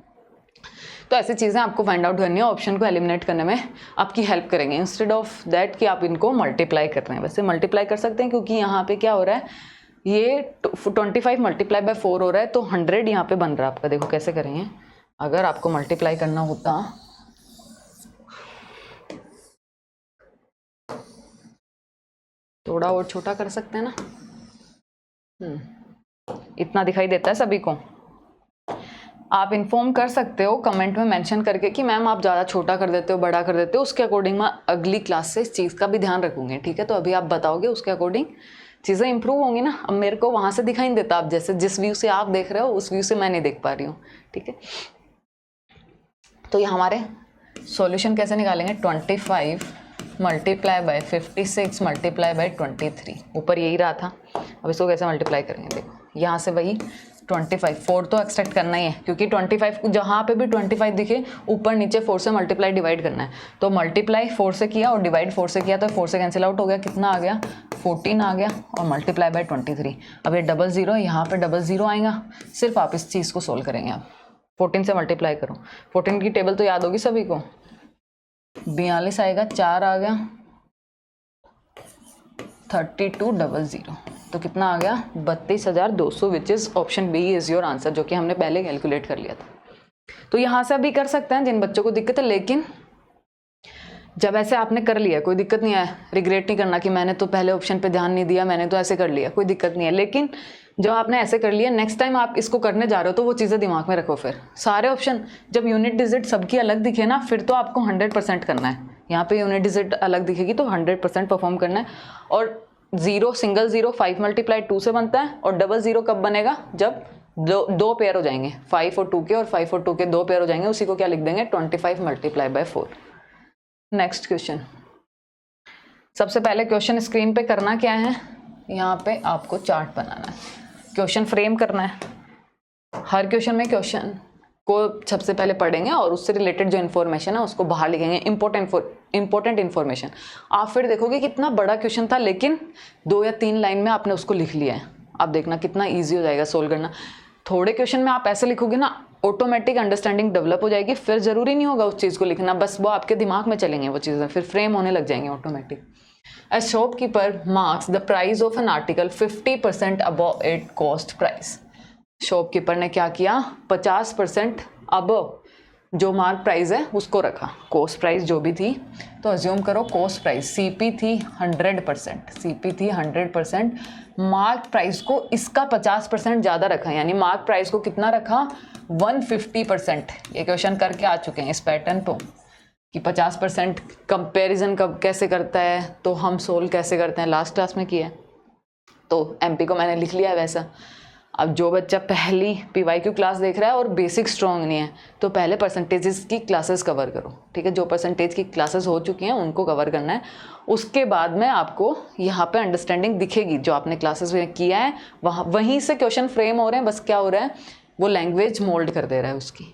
तो ऐसी चीज़ें आपको फाइंड आउट करनी है, ऑप्शन को एलिमिनेट करने में आपकी हेल्प करेंगे, इंस्टेड ऑफ दैट कि आप इनको मल्टीप्लाई कर रहे हैं। वैसे मल्टीप्लाई कर सकते हैं क्योंकि यहाँ पे क्या हो रहा है, ये 25 मल्टीप्लाई बाय 4 हो रहा है, तो 100 यहाँ पे बन रहा है आपका। देखो कैसे करेंगे, अगर आपको मल्टीप्लाई करना होता थोड़ा और छोटा कर सकते हैं ना, इतना दिखाई देता है सभी को? आप इन्फॉर्म कर सकते हो कमेंट में मेंशन करके कि मैम आप ज़्यादा छोटा कर देते हो, बड़ा कर देते हो, उसके अकॉर्डिंग मैं अगली क्लास से इस चीज़ का भी ध्यान रखूँगी, ठीक है? तो अभी आप बताओगे, उसके अकॉर्डिंग चीज़ें इंप्रूव होंगी ना। अब मेरे को वहाँ से दिखाई नहीं देता, आप जैसे जिस व्यू से आप देख रहे हो उस व्यू से मैं नहीं देख पा रही हूँ, ठीक है? तो ये हमारे सॉल्यूशन कैसे निकालेंगे? 25 मल्टीप्लाई बाय 56 मल्टीप्लाई बाय 23, ऊपर यही रहा था। अब इसको कैसे मल्टीप्लाई करेंगे? देखो यहाँ से वही 25, 4 तो एक्सट्रैक्ट करना ही है, क्योंकि 25 जहाँ पे भी 25 दिखे ऊपर नीचे 4 से मल्टीप्लाई डिवाइड करना है। तो मल्टीप्लाई 4 से किया और डिवाइड 4 से किया, तो 4 से कैंसिल आउट हो गया, कितना आ गया? 14 आ गया, और मल्टीप्लाई बाय 23। अब ये 00 यहाँ पे 00 आएगा, सिर्फ आप इस चीज़ को सोल्व करेंगे। आप 14 से मल्टीप्लाई करो, 14 की टेबल तो याद होगी सभी को, 42 आएगा, 4 आ गया, 3200, तो कितना आ गया? 32,200, which is option B is your answer, जो कि हमने पहले कैलकुलेट कर लिया था। तो यहाँ से अभी कर सकते हैं जिन बच्चों को दिक्कत है, लेकिन जब ऐसे आपने कर लिया कोई दिक्कत नहीं है, रिग्रेट नहीं करना कि मैंने तो पहले ऑप्शन पे ध्यान नहीं दिया, मैंने तो ऐसे कर लिया, कोई दिक्कत नहीं है। लेकिन जब आपने ऐसे कर लिया, नेक्स्ट टाइम आप इसको करने जा रहे हो तो वो चीज़ें दिमाग में रखो। फिर सारे ऑप्शन जब यूनिट डिजिट सबकी अलग दिखे ना, फिर तो आपको 100% करना है। यहाँ पे यूनिट डिजिट अलग दिखेगी तो 100% परफॉर्म करना है। और 0 सिंगल 0 5 मल्टीप्लाई 2 से बनता है, और 00 कब बनेगा? जब दो पेयर हो जाएंगे, 5 और 2 के, और 5 और 2 के 2 पेयर हो जाएंगे, उसी को क्या लिख देंगे? 25 मल्टीप्लाई बाय 4। Next question. सबसे पहले क्वेश्चन स्क्रीन पे करना क्या है? यहाँ पे आपको चार्ट बनाना है, क्वेश्चन फ्रेम करना है। हर क्वेश्चन में क्वेश्चन को सबसे पहले पढ़ेंगे और उससे रिलेटेड जो इन्फॉर्मेशन है उसको बाहर लिखेंगे, इंपॉर्टेंट इन्फॉर्मेशन। आप फिर देखोगे कितना बड़ा क्वेश्चन था, लेकिन 2 या 3 लाइन में आपने उसको लिख लिया है। आप देखना कितना ईजी हो जाएगा सोल्व करना। थोड़े क्वेश्चन में आप ऐसे लिखोगे ना, ऑटोमेटिक अंडरस्टैंडिंग डेवलप हो जाएगी, फिर ज़रूरी नहीं होगा उस चीज़ को लिखना, बस वो आपके दिमाग में चलेंगे वो चीज़ें, फिर फ्रेम होने लग जाएंगे automatic. A shopkeeper marks the price of an article 50% above its cost price. Shopkeeper ने क्या किया? 50% अबव जो मार्क प्राइस है उसको रखा, कॉस्ट प्राइस जो भी थी। तो अज्यूम करो कॉस्ट प्राइस सीपी थी 100%, सीपी थी 100%, मार्क प्राइस को इसका 50% ज़्यादा रखा, यानी मार्क प्राइस को कितना रखा? 150%। ये क्वेश्चन करके आ चुके हैं इस पैटर्न पर कि 50% कंपेरिजन कब कैसे करता है, तो हम सोल्व कैसे करते हैं, लास्ट क्लास में किया है। तो एमपी को मैंने लिख लिया है वैसा। अब जो बच्चा पहली पीवाईक्यू क्लास देख रहा है और बेसिक स्ट्रॉन्ग नहीं है, तो पहले परसेंटेजेस की क्लासेस कवर करो, ठीक है? जो परसेंटेज की क्लासेस हो चुकी हैं उनको कवर करना है। उसके बाद में आपको यहाँ पे अंडरस्टैंडिंग दिखेगी, जो आपने क्लासेस में किया है वहाँ वहीं से क्वेश्चन फ्रेम हो रहे हैं। बस क्या हो रहा है, वो लैंग्वेज मोल्ड कर दे रहा है उसकी।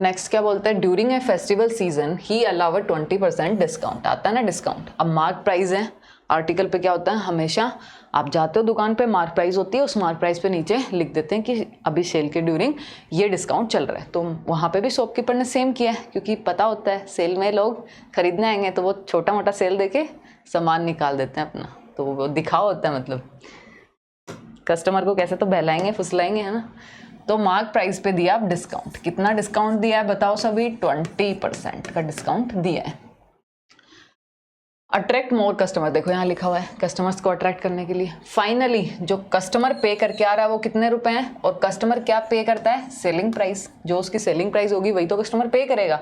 नेक्स्ट क्या बोलता है? During a festival season he allow 20% discount. आता है ना डिस्काउंट। अब मार्क प्राइस है आर्टिकल पे, क्या होता है हमेशा आप जाते हो दुकान पे, मार्क प्राइस होती है, उस मार्क प्राइस पे नीचे लिख देते हैं कि अभी सेल के ड्यूरिंग ये डिस्काउंट चल रहा है। तो वहाँ पे भी शॉपकीपर ने सेम किया है, क्योंकि पता होता है सेल में लोग खरीदने आएंगे, तो वो छोटा मोटा सेल देके सामान निकाल देते हैं अपना, तो वो दिखावा होता है, मतलब कस्टमर को कैसे तो बहलाएंगे फुसलाएंगे, है ना। तो मार्क प्राइस पे दिया आप डिस्काउंट। कितना डिस्काउंट दिया है बताओ सभी? 20% का डिस्काउंट दिया है। अट्रैक्ट मोर कस्टमर, देखो यहाँ लिखा हुआ है कस्टमर्स को अट्रैक्ट करने के लिए। फाइनली जो कस्टमर पे करके आ रहा है वो कितने रुपए हैं, और कस्टमर क्या पे करता है? Selling price. जो उसकी सेलिंग प्राइस होगी वही तो कस्टमर पे करेगा,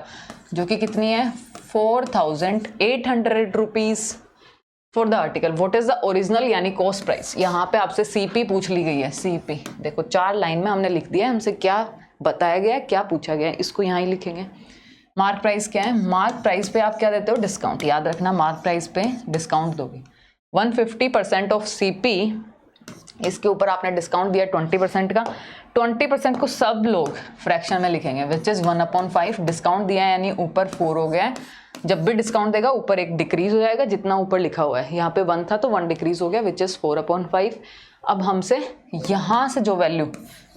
जो कि कितनी है? 4,800 rupees for the article. What is the original यानी कॉस्ट प्राइस। यहाँ पे आपसे सीपी पूछ ली गई है। सीपी देखो 4 लाइन में हमने लिख दिया है, हमसे क्या बताया गया है, क्या पूछा गया है, इसको यहाँ ही लिखेंगे। मार्क प्राइस क्या है? मार्क प्राइस पे आप क्या देते हो? डिस्काउंट। याद रखना मार्क प्राइस पे डिस्काउंट दोगे। 150% ऑफ सीपी, इसके ऊपर आपने डिस्काउंट दिया 20% का। 20% को सब लोग फ्रैक्शन में लिखेंगे, विच इज 1/5। डिस्काउंट दिया है यानी ऊपर 4 हो गया है। जब भी डिस्काउंट देगा ऊपर एक डिक्रीज हो जाएगा, जितना ऊपर लिखा हुआ है। यहाँ पे 1 था तो 1 डिक्रीज हो गया, विच इज 4/5। अब हमसे यहाँ से जो वैल्यू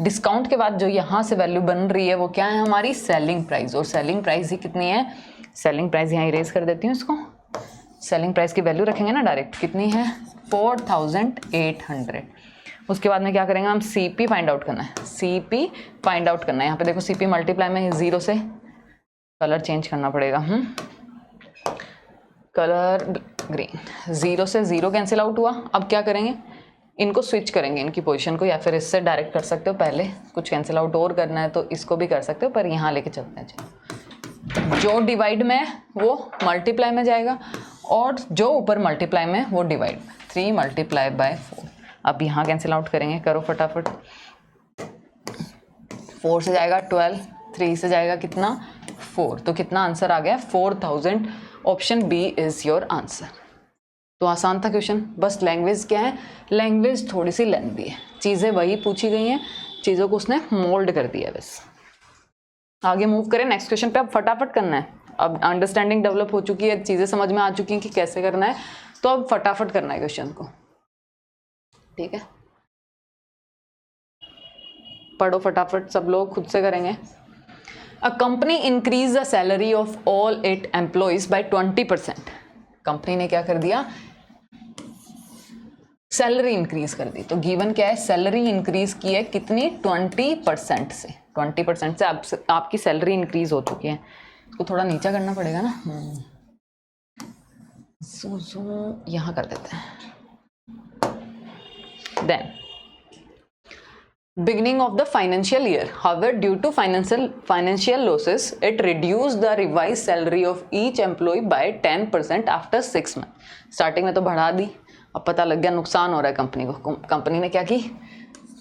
डिस्काउंट के बाद जो यहाँ से वैल्यू बन रही है वो क्या है? हमारी सेलिंग प्राइस। और सेलिंग प्राइस ही कितनी है? सेलिंग प्राइस यहाँ इरेज कर देती हूँ इसको। सेलिंग प्राइस की वैल्यू रखेंगे ना डायरेक्ट, कितनी है? 4,800। उसके बाद में क्या करेंगे हम? सीपी फाइंड आउट करना है। सीपी फाइंड आउट करना है। यहाँ पे देखो सीपी मल्टीप्लाई में 0 से, कलर चेंज करना पड़ेगा, कलर ग्रीन। 0 से 0 कैंसिल आउट हुआ। अब क्या करेंगे? इनको स्विच करेंगे, इनकी पोजीशन को, या फिर इससे डायरेक्ट कर सकते हो, पहले कुछ कैंसिल आउट और करना है तो इसको भी कर सकते हो, पर यहाँ लेके चलते हैं। चलो, जो डिवाइड में है वो मल्टीप्लाई में जाएगा और जो ऊपर मल्टीप्लाई में वो डिवाइड में। 3 मल्टीप्लाई बाय 4। अब यहाँ कैंसिल आउट करेंगे, करो फटाफट। 4 से जाएगा 12, 3 से जाएगा कितना 4, तो कितना आंसर आ गया 4000। Option B is your answer. तो आसान था क्वेश्चन, बस लैंग्वेज क्या है, लैंग्वेज थोड़ी सी लेंथी है, चीज़ें वही पूछी गई हैं, चीज़ों को उसने मोल्ड कर दिया है बस। आगे मूव करें नेक्स्ट क्वेश्चन पे। अब फटाफट करना है, अब अंडरस्टैंडिंग डेवलप हो चुकी है, चीज़ें समझ में आ चुकी हैं कि कैसे करना है, तो अब फटाफट करना है क्वेश्चन को, ठीक है। पढ़ो फटाफट, सब लोग खुद से करेंगे। A company increase the salary of all it employees by 20%। Company ने क्या कर दिया, सैलरी इंक्रीज कर दी। तो गिवन क्या है, सैलरी इंक्रीज की है कितनी, 20% से। 20% से आपकी सैलरी इंक्रीज हो चुकी है। इसको थोड़ा नीचा करना पड़ेगा ना, यहाँ कर देते हैं। Then beginning of the financial year, however due to financial losses it reduced the revised salary of each employee by 10% after 6 months। Starting में तो बढ़ा दी, अब पता लग गया नुकसान हो रहा है कंपनी को। कंपनी ने क्या की,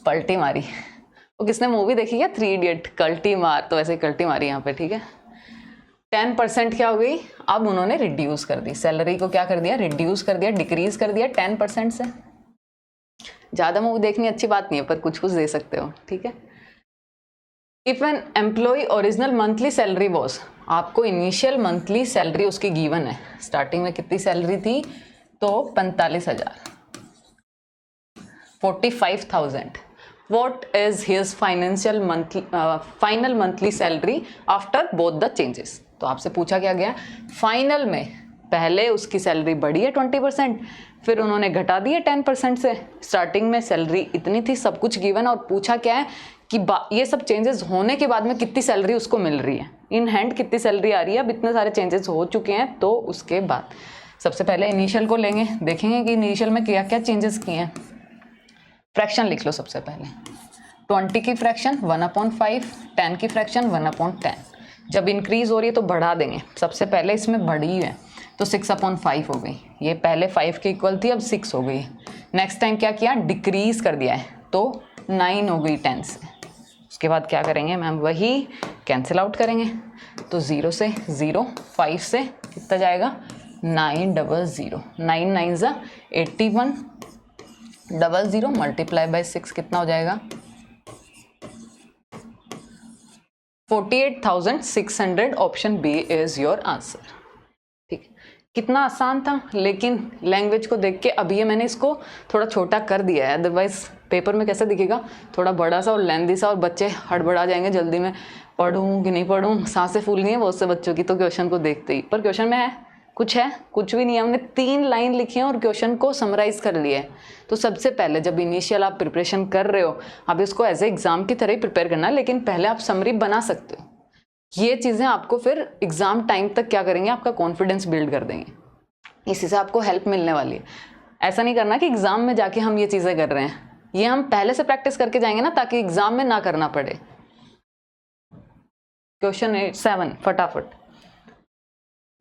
पलटी मारी। वो किसने मूवी देखी क्या, 3 इडियट, कल्टी मार, तो वैसे कल्टी मारी यहाँ पे, ठीक है। 10% क्या हो गई, अब उन्होंने रिड्यूस कर दी सैलरी को, क्या कर दिया, रिड्यूस कर दिया, डिक्रीज कर दिया 10% से। ज़्यादा मूवी देखनी अच्छी बात नहीं है, पर कुछ कुछ दे सकते हो, ठीक है। If an employee original monthly salary was, आपको इनिशियल मंथली सैलरी उसकी गिवन है, स्टार्टिंग में कितनी सैलरी थी, तो 45,000, 45,000। What is his final monthly salary after both the changes. तो आपसे पूछा क्या गया, फाइनल में पहले उसकी सैलरी बढ़ी है 20%, फिर उन्होंने घटा दी है 10% से। स्टार्टिंग में सैलरी इतनी थी, सब कुछ गिवन, और पूछा क्या है कि ये सब चेंजेस होने के बाद में कितनी सैलरी उसको मिल रही है, इन हैंड कितनी सैलरी आ रही है। अब इतने सारे चेंजेस हो चुके हैं, तो उसके बाद सबसे पहले इनिशियल को लेंगे, देखेंगे कि इनिशियल में क्या क्या चेंजेस किए हैं। फ्रैक्शन लिख लो सबसे पहले, 20 की फ्रैक्शन 1/5, 10 की फ्रैक्शन 1/10। जब इंक्रीज हो रही है तो बढ़ा देंगे, सबसे पहले इसमें बढ़ी है तो 6/5 हो गई, ये पहले 5 के इक्वल थी, अब 6 हो गई। नेक्स्ट टाइम क्या किया, डिक्रीज कर दिया है, तो 9 हो गई 10 से। उसके बाद क्या करेंगे मैम, वही कैंसिल आउट करेंगे, तो 0 से 0, 5 से कितना जाएगा 900, 9 9 ज़ा 81, 00 मल्टीप्लाई बाय 6 कितना हो जाएगा 48,600। Option B is your answer, ठीक। कितना आसान था, लेकिन लैंग्वेज को देख के अब ये मैंने इसको थोड़ा छोटा कर दिया है, अदरवाइज पेपर में कैसे दिखेगा, थोड़ा बड़ा सा और लेंदी सा, और बच्चे हड़बड़ा जाएंगे जल्दी में, पढ़ूँ कि नहीं पढ़ूँ, सांसें फूल गई हैं बहुत से बच्चों की तो क्वेश्चन को देखते ही। पर क्वेश्चन में है कुछ भी नहीं है, हमने 3 लाइन लिखी है और क्वेश्चन को समराइज कर लिया है। तो सबसे पहले जब इनिशियल आप प्रिपरेशन कर रहे हो, अब इसको एज ए एग्जाम की तरह ही प्रिपेयर करना है, लेकिन पहले आप समरी बना सकते हो। ये चीज़ें आपको फिर एग्जाम टाइम तक क्या करेंगे, आपका कॉन्फिडेंस बिल्ड कर देंगे, इसी से आपको हेल्प मिलने वाली है। ऐसा नहीं करना कि एग्जाम में जाके हम ये चीज़ें कर रहे हैं, ये हम पहले से प्रैक्टिस करके जाएंगे ना, ताकि एग्जाम में ना करना पड़े। क्वेश्चन 7 फटाफट।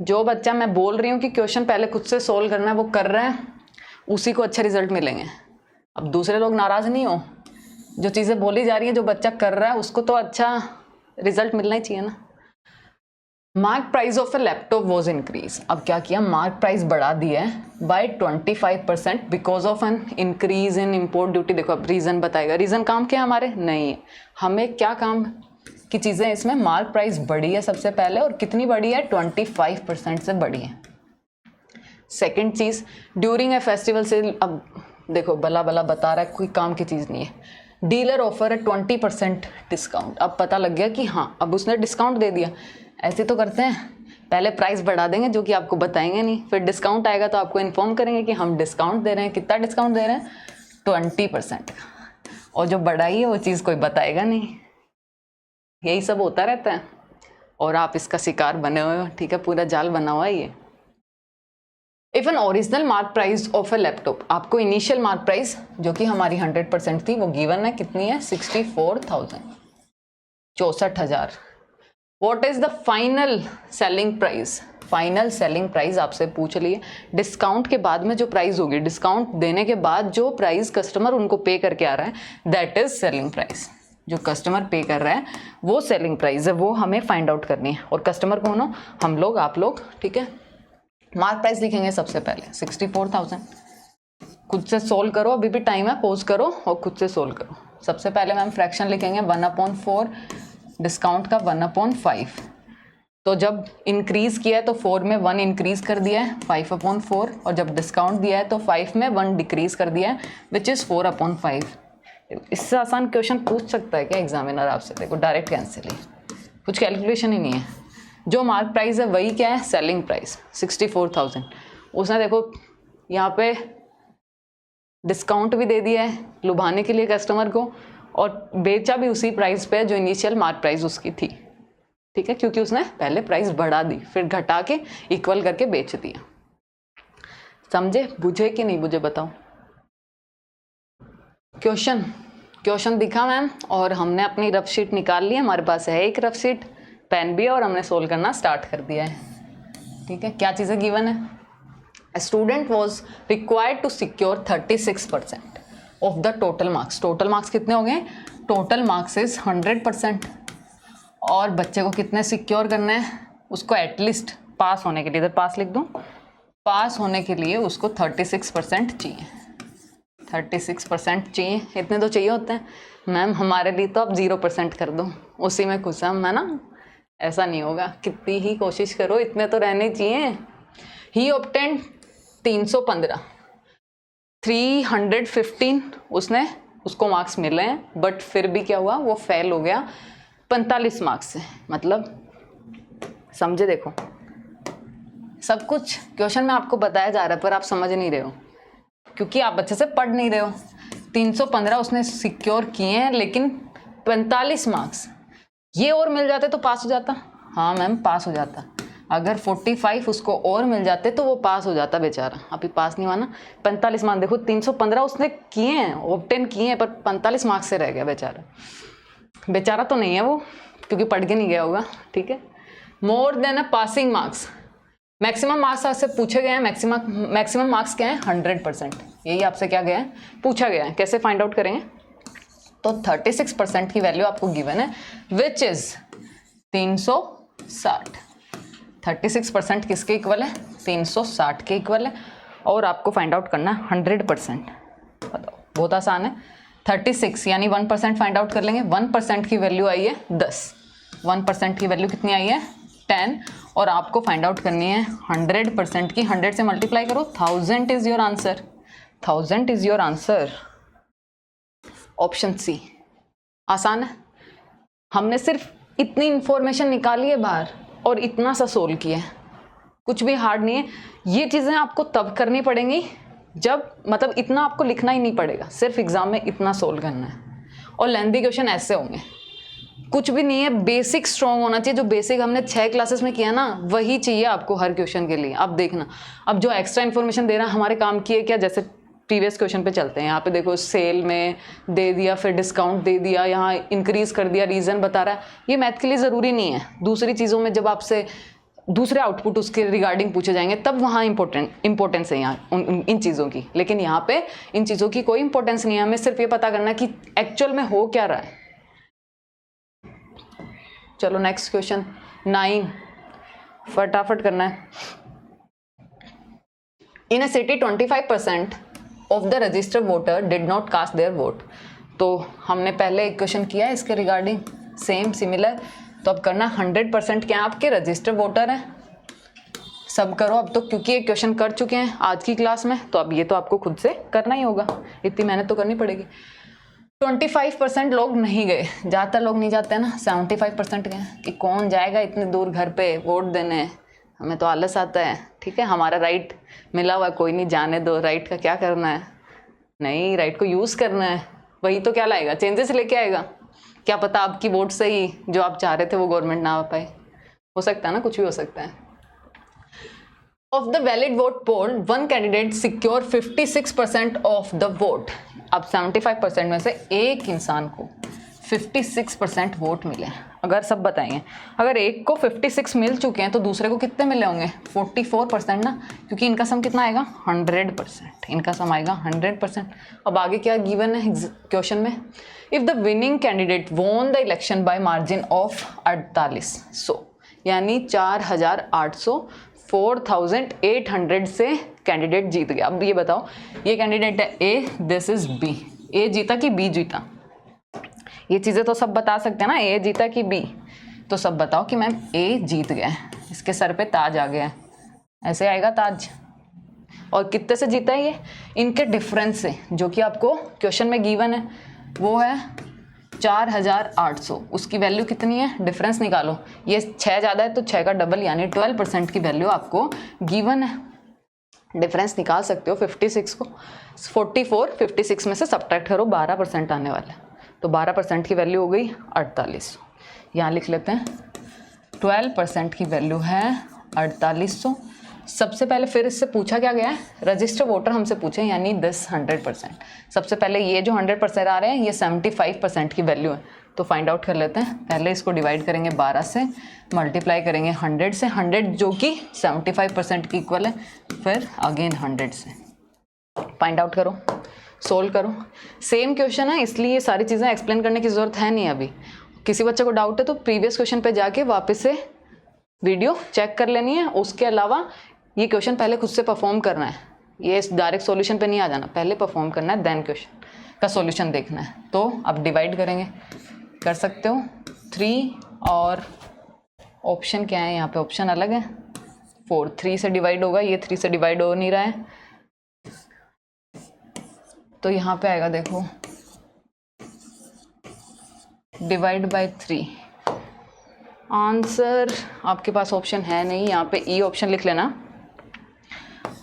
जो बच्चा मैं बोल रही हूँ कि क्वेश्चन पहले खुद से सोल्व करना है, वो कर रहा है, उसी को अच्छे रिजल्ट मिलेंगे। अब दूसरे लोग नाराज नहीं हो, जो चीज़ें बोली जा रही हैं, जो बच्चा कर रहा है उसको तो अच्छा रिजल्ट मिलना ही चाहिए ना। Mark price of a laptop was increase. अब क्या किया, मार्क प्राइस बढ़ा दिया है by 25% because of an increase in import duty. देखो अब रीज़न बताएगा, रीज़न काम क्या हमारे नहीं है, हमें क्या काम की चीज़ें, इसमें मार्क प्राइस बढ़ी है सबसे पहले, और कितनी बढ़ी है 25% से बढ़ी है। सेकेंड चीज़, ड्यूरिंग ए फेस्टिवल सेल। अब देखो भला भला बता रहा है, कोई काम की चीज़ नहीं है। डीलर ऑफर है 20% डिस्काउंट। अब पता लग गया कि हाँ, अब उसने डिस्काउंट दे दिया। ऐसे तो करते हैं, पहले प्राइस बढ़ा देंगे जो कि आपको बताएंगे नहीं, फिर डिस्काउंट आएगा तो आपको इन्फॉर्म करेंगे कि हम डिस्काउंट दे रहे हैं। कितना डिस्काउंट दे रहे हैं 20%, और जो बढ़ाई है वो चीज़ कोई बताएगा नहीं। यही सब होता रहता है और आप इसका शिकार बने हुए हो, ठीक है, पूरा जाल बना हुआ है ये। If an original mark price of a laptop, आपको इनिशियल मार्क प्राइस जो कि हमारी 100% थी वो गिवन है, कितनी है 64,000, 64,000। What is the final selling price, final selling price आपसे पूछ लिए, डिस्काउंट के बाद में जो प्राइस होगी, डिस्काउंट देने के बाद जो प्राइस कस्टमर उनको पे करके आ रहा है दैट इज सेलिंग प्राइस। जो कस्टमर पे कर रहा है वो सेलिंग प्राइस है, वो हमें फाइंड आउट करनी है। और कस्टमर कौन हो, हम लोग, आप लोग, ठीक है। मार्क प्राइस लिखेंगे सबसे पहले 64,000, खुद से सोल्व करो, अभी भी टाइम है, पॉज करो और खुद से सोल्व करो। सबसे पहले मैम फ्रैक्शन लिखेंगे 1/4, डिस्काउंट का 1/5, तो जब इंक्रीज किया है तो 4 में 1 इंक्रीज कर दिया है 5/4, और जब डिस्काउंट दिया है तो 5 में 1 डिक्रीज कर दिया है विच इज़ 4/5। इससे आसान क्वेश्चन पूछ सकता है क्या एग्जामिनर आपसे? देखो डायरेक्ट कैंसिल ही, कुछ कैलकुलेशन ही नहीं है। जो मार्क प्राइस है वही क्या है, सेलिंग प्राइस 64,000। उसने देखो यहाँ पे डिस्काउंट भी दे दिया है लुभाने के लिए कस्टमर को, और बेचा भी उसी प्राइस पे जो इनिशियल मार्क प्राइस उसकी थी, ठीक है, क्योंकि उसने पहले प्राइस बढ़ा दी फिर घटा के इक्वल करके बेच दिया। समझे, बुझे कि नहीं बुझे बताओ। क्वेश्चन दिखा मैम, और हमने अपनी रफ शीट निकाल ली है, हमारे पास है एक रफ शीट, पेन भी है, और हमने सोल्व करना स्टार्ट कर दिया है, ठीक है। क्या चीज़ें गिवन है, A student was required to secure 36% of the total marks। Total marks कितने हो गए, टोटल मार्क्स इज 100%, और बच्चे को कितने सिक्योर करने हैं, उसको एटलीस्ट पास होने के लिए, इधर पास लिख दूँ, पास होने के लिए उसको 36% चाहिए, 36% चाहिए। इतने तो चाहिए होते हैं मैम, हमारे लिए तो आप 0% कर दो, उसी में खुश हम है ना, ऐसा नहीं होगा, कितनी ही कोशिश करो इतने तो रहने चाहिए। ही ऑब्टेन्ड 315, 315 उसको मार्क्स मिले हैं, बट फिर भी क्या हुआ, वो फेल हो गया 45 मार्क्स से। मतलब समझे, देखो सब कुछ क्वेश्चन में आपको बताया जा रहा है पर आप समझ नहीं रहे हो, क्योंकि आप अच्छे से पढ़ नहीं रहे हो। 315 उसने सिक्योर किए हैं, लेकिन 45 मार्क्स ये और मिल जाते तो पास हो जाता। हाँ मैम पास हो जाता, अगर 45 उसको और मिल जाते तो वो पास हो जाता बेचारा, अभी पास नहीं हुआ ना। 45 मार्क्स देखो, 315 उसने किए हैं, ऑब्टेन किए हैं, पर 45 मार्क्स से रह गया बेचारा। बेचारा तो नहीं है वो, क्योंकि पढ़ के नहीं गया होगा, ठीक है। मोर देन अ पासिंग मार्क्स, मैक्सिमम मार्क्स आपसे पूछे गए हैं, मैक्सिमम मार्क्स क्या है 100%, यही आपसे क्या गया है, पूछा गया है। कैसे फाइंड आउट करेंगे, तो 36% की वैल्यू आपको गिवन है विच इज 360। 36% किसके इक्वल है, 360 के इक्वल है, और आपको फाइंड आउट करना है 100%। बताओ, बहुत आसान है। 36 यानी 1% फाइंड आउट कर लेंगे, 1% की वैल्यू आई है 10, 1% की वैल्यू कितनी आई है 10, और आपको फाइंड आउट करनी है 100% की, 100 से मल्टीप्लाई करो, 1000 is your answer, 1000 is your answer. Option C आसान है। हमने सिर्फ इतनी इंफॉर्मेशन निकाली है बाहर और इतना सा सोल्व किया है, कुछ भी हार्ड नहीं है। ये चीज़ें आपको तब करनी पड़ेंगी जब, मतलब इतना आपको लिखना ही नहीं पड़ेगा, सिर्फ एग्जाम में इतना सोल्व करना है। और लेंथी क्वेश्चन ऐसे होंगे, कुछ भी नहीं है, बेसिक स्ट्रॉन्ग होना चाहिए। जो बेसिक हमने 6 क्लासेस में किया ना, वही चाहिए आपको हर क्वेश्चन के लिए। अब देखना, अब जो एक्स्ट्रा इन्फॉर्मेशन दे रहा है हमारे काम की है क्या, जैसे प्रीवियस क्वेश्चन पे चलते हैं। यहाँ पे देखो सेल में दे दिया, फिर डिस्काउंट दे दिया, यहाँ इंक्रीज कर दिया, रीज़न बता रहा है। ये मैथ के लिए ज़रूरी नहीं है। दूसरी चीज़ों में जब आपसे दूसरे आउटपुट उसके रिगार्डिंग पूछे जाएंगे तब वहाँ इंपॉर्टेंस है यहाँ इन चीज़ों की, लेकिन यहाँ पे इन चीज़ों की कोई इंपॉर्टेंस नहीं है। हमें सिर्फ ये पता करना कि एक्चुअल में हो क्या रहा है। चलो नेक्स्ट क्वेश्चन 9, फटाफट करना है। In a city 25% of the registered voter did not cast their vote. तो हमने पहले एक क्वेश्चन किया है इसके रिगार्डिंग, सेम सिमिलर। तो अब करना 100% क्या आपके रजिस्टर्ड वोटर हैं, सब करो अब तो, क्योंकि ये क्वेश्चन कर चुके हैं आज की क्लास में, तो अब ये तो आपको खुद से करना ही होगा, इतनी मेहनत तो करनी पड़ेगी। 25% लोग नहीं गए, ज़्यादातर लोग नहीं जाते हैं ना, 75% गए कि कौन जाएगा इतने दूर घर पे वोट देने, हमें तो आलस आता है। ठीक है, हमारा राइट मिला हुआ, कोई नहीं, जाने दो, राइट का क्या करना है, नहीं राइट को यूज़ करना है, वही तो क्या लाएगा, चेंजेस लेके आएगा। क्या पता आपकी वोट से ही जो आप चाह रहे थे वो गवर्नमेंट ना आ पाए, हो सकता है ना, कुछ भी हो सकता है। Of the valid vote poll one candidate secure 56% of the vote. अब 75% में से एक इंसान को 56% वोट मिले। अगर सब बताएंगे, अगर एक को 56 मिल चुके हैं तो दूसरे को कितने मिले होंगे? 44% ना, क्योंकि इनका सम कितना आएगा? 100%। इनका सम आएगा 100%। अब आगे क्या गिवन है क्वेश्चन में? If the winning candidate won the election bye margin of 48, यानी 4800, 4800 से कैंडिडेट जीत गया। अब ये बताओ, ये कैंडिडेट है ए, दिस इज बी। ए जीता कि बी जीता? ये चीज़ें तो सब बता सकते हैं ना, ए जीता कि बी। तो सब बताओ कि मैम ए जीत गया है, इसके सर पे ताज आ गया है, ऐसे आएगा ताज। और कितने से जीता है ये? इनके डिफरेंस से, जो कि आपको क्वेश्चन में गिवन है, वो है 4800। उसकी वैल्यू कितनी है? डिफरेंस निकालो। ये 6 ज़्यादा है तो 6 का डबल, यानी 12% की वैल्यू आपको गिवन है। डिफरेंस निकाल सकते हो 56 को। 44 56 में से सब्ट्रैक्ट करो, 12% आने वाला है, तो 12% की वैल्यू हो गई 4800। यहाँ लिख लेते हैं 12% की वैल्यू है 4800। सबसे पहले फिर इससे पूछा क्या गया है? रजिस्टर वोटर हमसे पूछे, यानी 100%। सबसे पहले ये जो 100% आ रहे हैं, ये 75% की वैल्यू है, तो फाइंड आउट कर लेते हैं। पहले इसको डिवाइड करेंगे 12 से, मल्टीप्लाई करेंगे 100 से, 100 जो कि 75% की इक्वल है, फिर अगेन 100 से। फाइंड आउट करो, सोल्व करो। सेम क्वेश्चन है, इसलिए ये सारी चीज़ें एक्सप्लेन करने की ज़रूरत है नहीं। अभी किसी बच्चे को डाउट है तो प्रीवियस क्वेश्चन पे जाके वापस से वीडियो चेक कर लेनी है। उसके अलावा ये क्वेश्चन पहले खुद से परफॉर्म करना है, ये डायरेक्ट सॉल्यूशन पे नहीं आ जाना, पहले परफॉर्म करना है, देन क्वेश्चन का सॉल्यूशन देखना है। तो अब डिवाइड करेंगे, कर सकते हो 3, और ऑप्शन क्या है यहाँ पे? ऑप्शन अलग है, 4। 3 से डिवाइड होगा, ये 3 से डिवाइड हो नहीं रहा है, तो यहाँ पे आएगा, देखो, डिवाइड बाय 3। आंसर आपके पास ऑप्शन है नहीं, यहाँ पे ई ऑप्शन लिख लेना।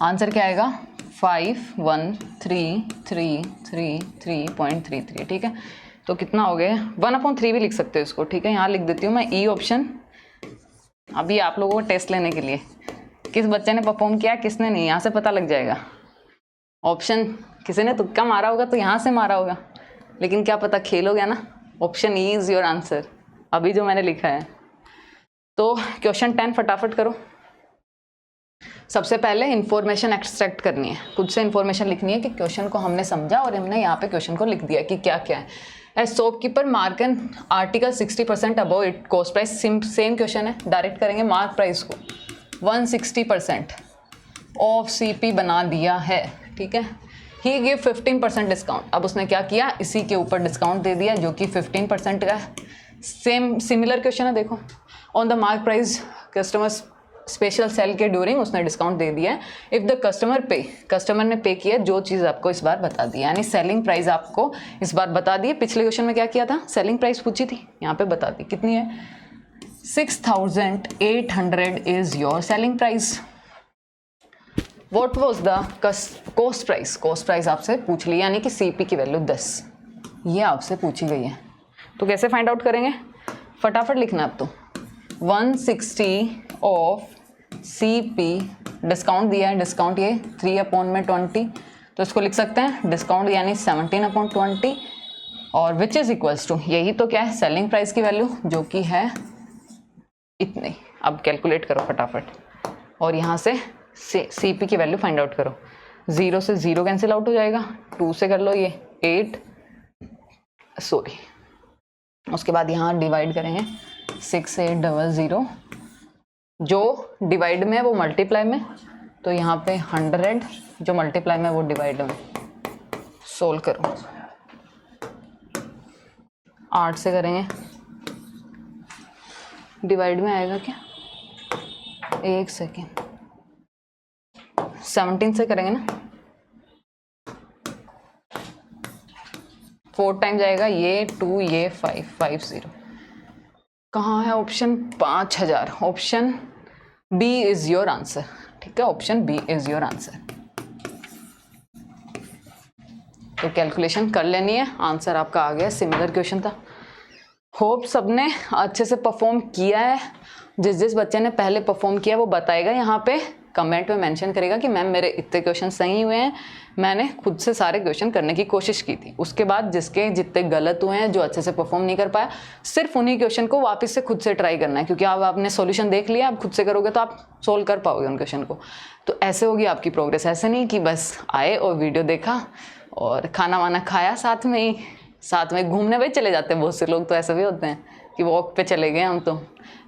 आंसर क्या आएगा? 513333.33। ठीक है, तो कितना हो गया? 1/3 भी लिख सकते हो इसको। ठीक है, यहाँ लिख देती हूँ मैं ई ऑप्शन। अभी आप लोगों को टेस्ट लेने के लिए, किस बच्चे ने परफॉर्म किया, किसने नहीं, यहाँ से पता लग जाएगा। ऑप्शन किसी ने तुक्का मारा होगा तो यहाँ से मारा होगा, लेकिन क्या पता खेल हो गया ना। Option E is your answer, अभी जो मैंने लिखा है। तो क्वेश्चन 10 फटाफट करो। सबसे पहले इन्फॉर्मेशन एक्सट्रैक्ट करनी है, खुद से इन्फॉर्मेशन लिखनी है कि क्वेश्चन को हमने समझा और हमने यहाँ पे क्वेश्चन को लिख दिया कि क्या क्या है। As shopkeeper mark an article 60% above it cost price. Same question है, डायरेक्ट करेंगे मार्क प्राइस को 160% ऑफ CP बना दिया है। ठीक है, ही गिव 15% डिस्काउंट। अब उसने क्या किया? इसी के ऊपर डिस्काउंट दे दिया जो कि 15% का है। सिमिलर क्वेश्चन है, देखो, on the mark price customers special sale के ड्यूरिंग उसने डिस्काउंट दे दिया है। If the customer pay, customer ने पे किया जो चीज़ आपको इस बार बता दी, यानी सेलिंग प्राइस आपको इस बार बता दी है। पिछले क्वेश्चन में क्या किया था? सेलिंग प्राइस पूछी थी, यहाँ पे बता दी कितनी है, 6800 is your selling price. What was the cost price? Cost price आपसे पूछ ली, यानी कि CP की वैल्यू 10, ये आपसे पूछी गई है। तो कैसे फाइंड आउट करेंगे? फटाफट लिखना अब तो। 160 ऑफ CP, डिस्काउंट दिया है, डिस्काउंट ये 3/20, तो इसको लिख सकते हैं डिस्काउंट यानी 17/20, और विच इज इक्वल्स टू, यही तो क्या है, सेलिंग प्राइस की वैल्यू जो कि है इतनी। अब कैलकुलेट करो फटाफट, और यहाँ से CP की वैल्यू फाइंड आउट करो। 0 से 0 कैंसिल आउट हो जाएगा, 2 से कर लो ये 8, उसके बाद यहाँ डिवाइड करेंगे 6800, जो डिवाइड में है वो मल्टीप्लाई में, तो यहाँ पे 100 जो मल्टीप्लाई में वो डिवाइड में। सोल्व करो, 8 से करेंगे, डिवाइड में आएगा क्या? 1 सेकेंड, 17 से करेंगे ना, 4 टाइम जाएगा, ये 2, ये 5, 50। कहाँ है option? 5000। Option B is your answer. ठीक है, option B is your answer. तो कैलकुलेशन कर लेनी है, आंसर आपका आ गया। सिमिलर क्वेश्चन था, होप सबने अच्छे से परफॉर्म किया है। जिस बच्चे ने पहले परफॉर्म किया वो बताएगा यहाँ पे कमेंट में मेंशन करेगा कि मैम मेरे इतने क्वेश्चन सही हुए हैं, मैंने खुद से सारे क्वेश्चन करने की कोशिश की थी। उसके बाद जिसके जितने गलत हुए हैं, जो अच्छे से परफॉर्म नहीं कर पाया, सिर्फ उन्हीं क्वेश्चन को वापस से खुद से ट्राई करना है, क्योंकि अब आपने सॉल्यूशन देख लिया, आप खुद से करोगे तो आप सोल्व कर पाओगे उन क्वेश्चन को। तो ऐसे होगी आपकी प्रोग्रेस। ऐसे नहीं कि बस आए और वीडियो देखा और खाना वाना खाया, साथ में घूमने भी चले जाते हैं। बहुत से लोग तो ऐसे भी होते हैं कि वॉक पे चले गए हम। तो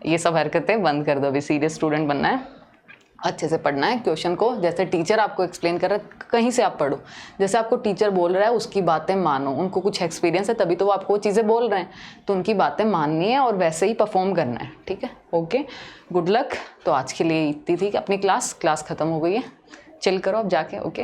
ये सब हरकतें बंद कर दो। अभी सीरियस स्टूडेंट बनना है, अच्छे से पढ़ना है क्वेश्चन को। जैसे टीचर आपको एक्सप्लेन कर रहा है, कहीं से आप पढ़ो। जैसे आपको टीचर बोल रहा है उसकी बातें मानो, उनको कुछ एक्सपीरियंस है तभी तो वो आपको चीज़ें बोल रहे हैं, तो उनकी बातें माननी है और वैसे ही परफॉर्म करना है। ठीक है, ओके, गुड लक। तो आज के लिए इतनी थी अपनी क्लास ख़त्म हो गई है। चिल करो अब जाके, ओके।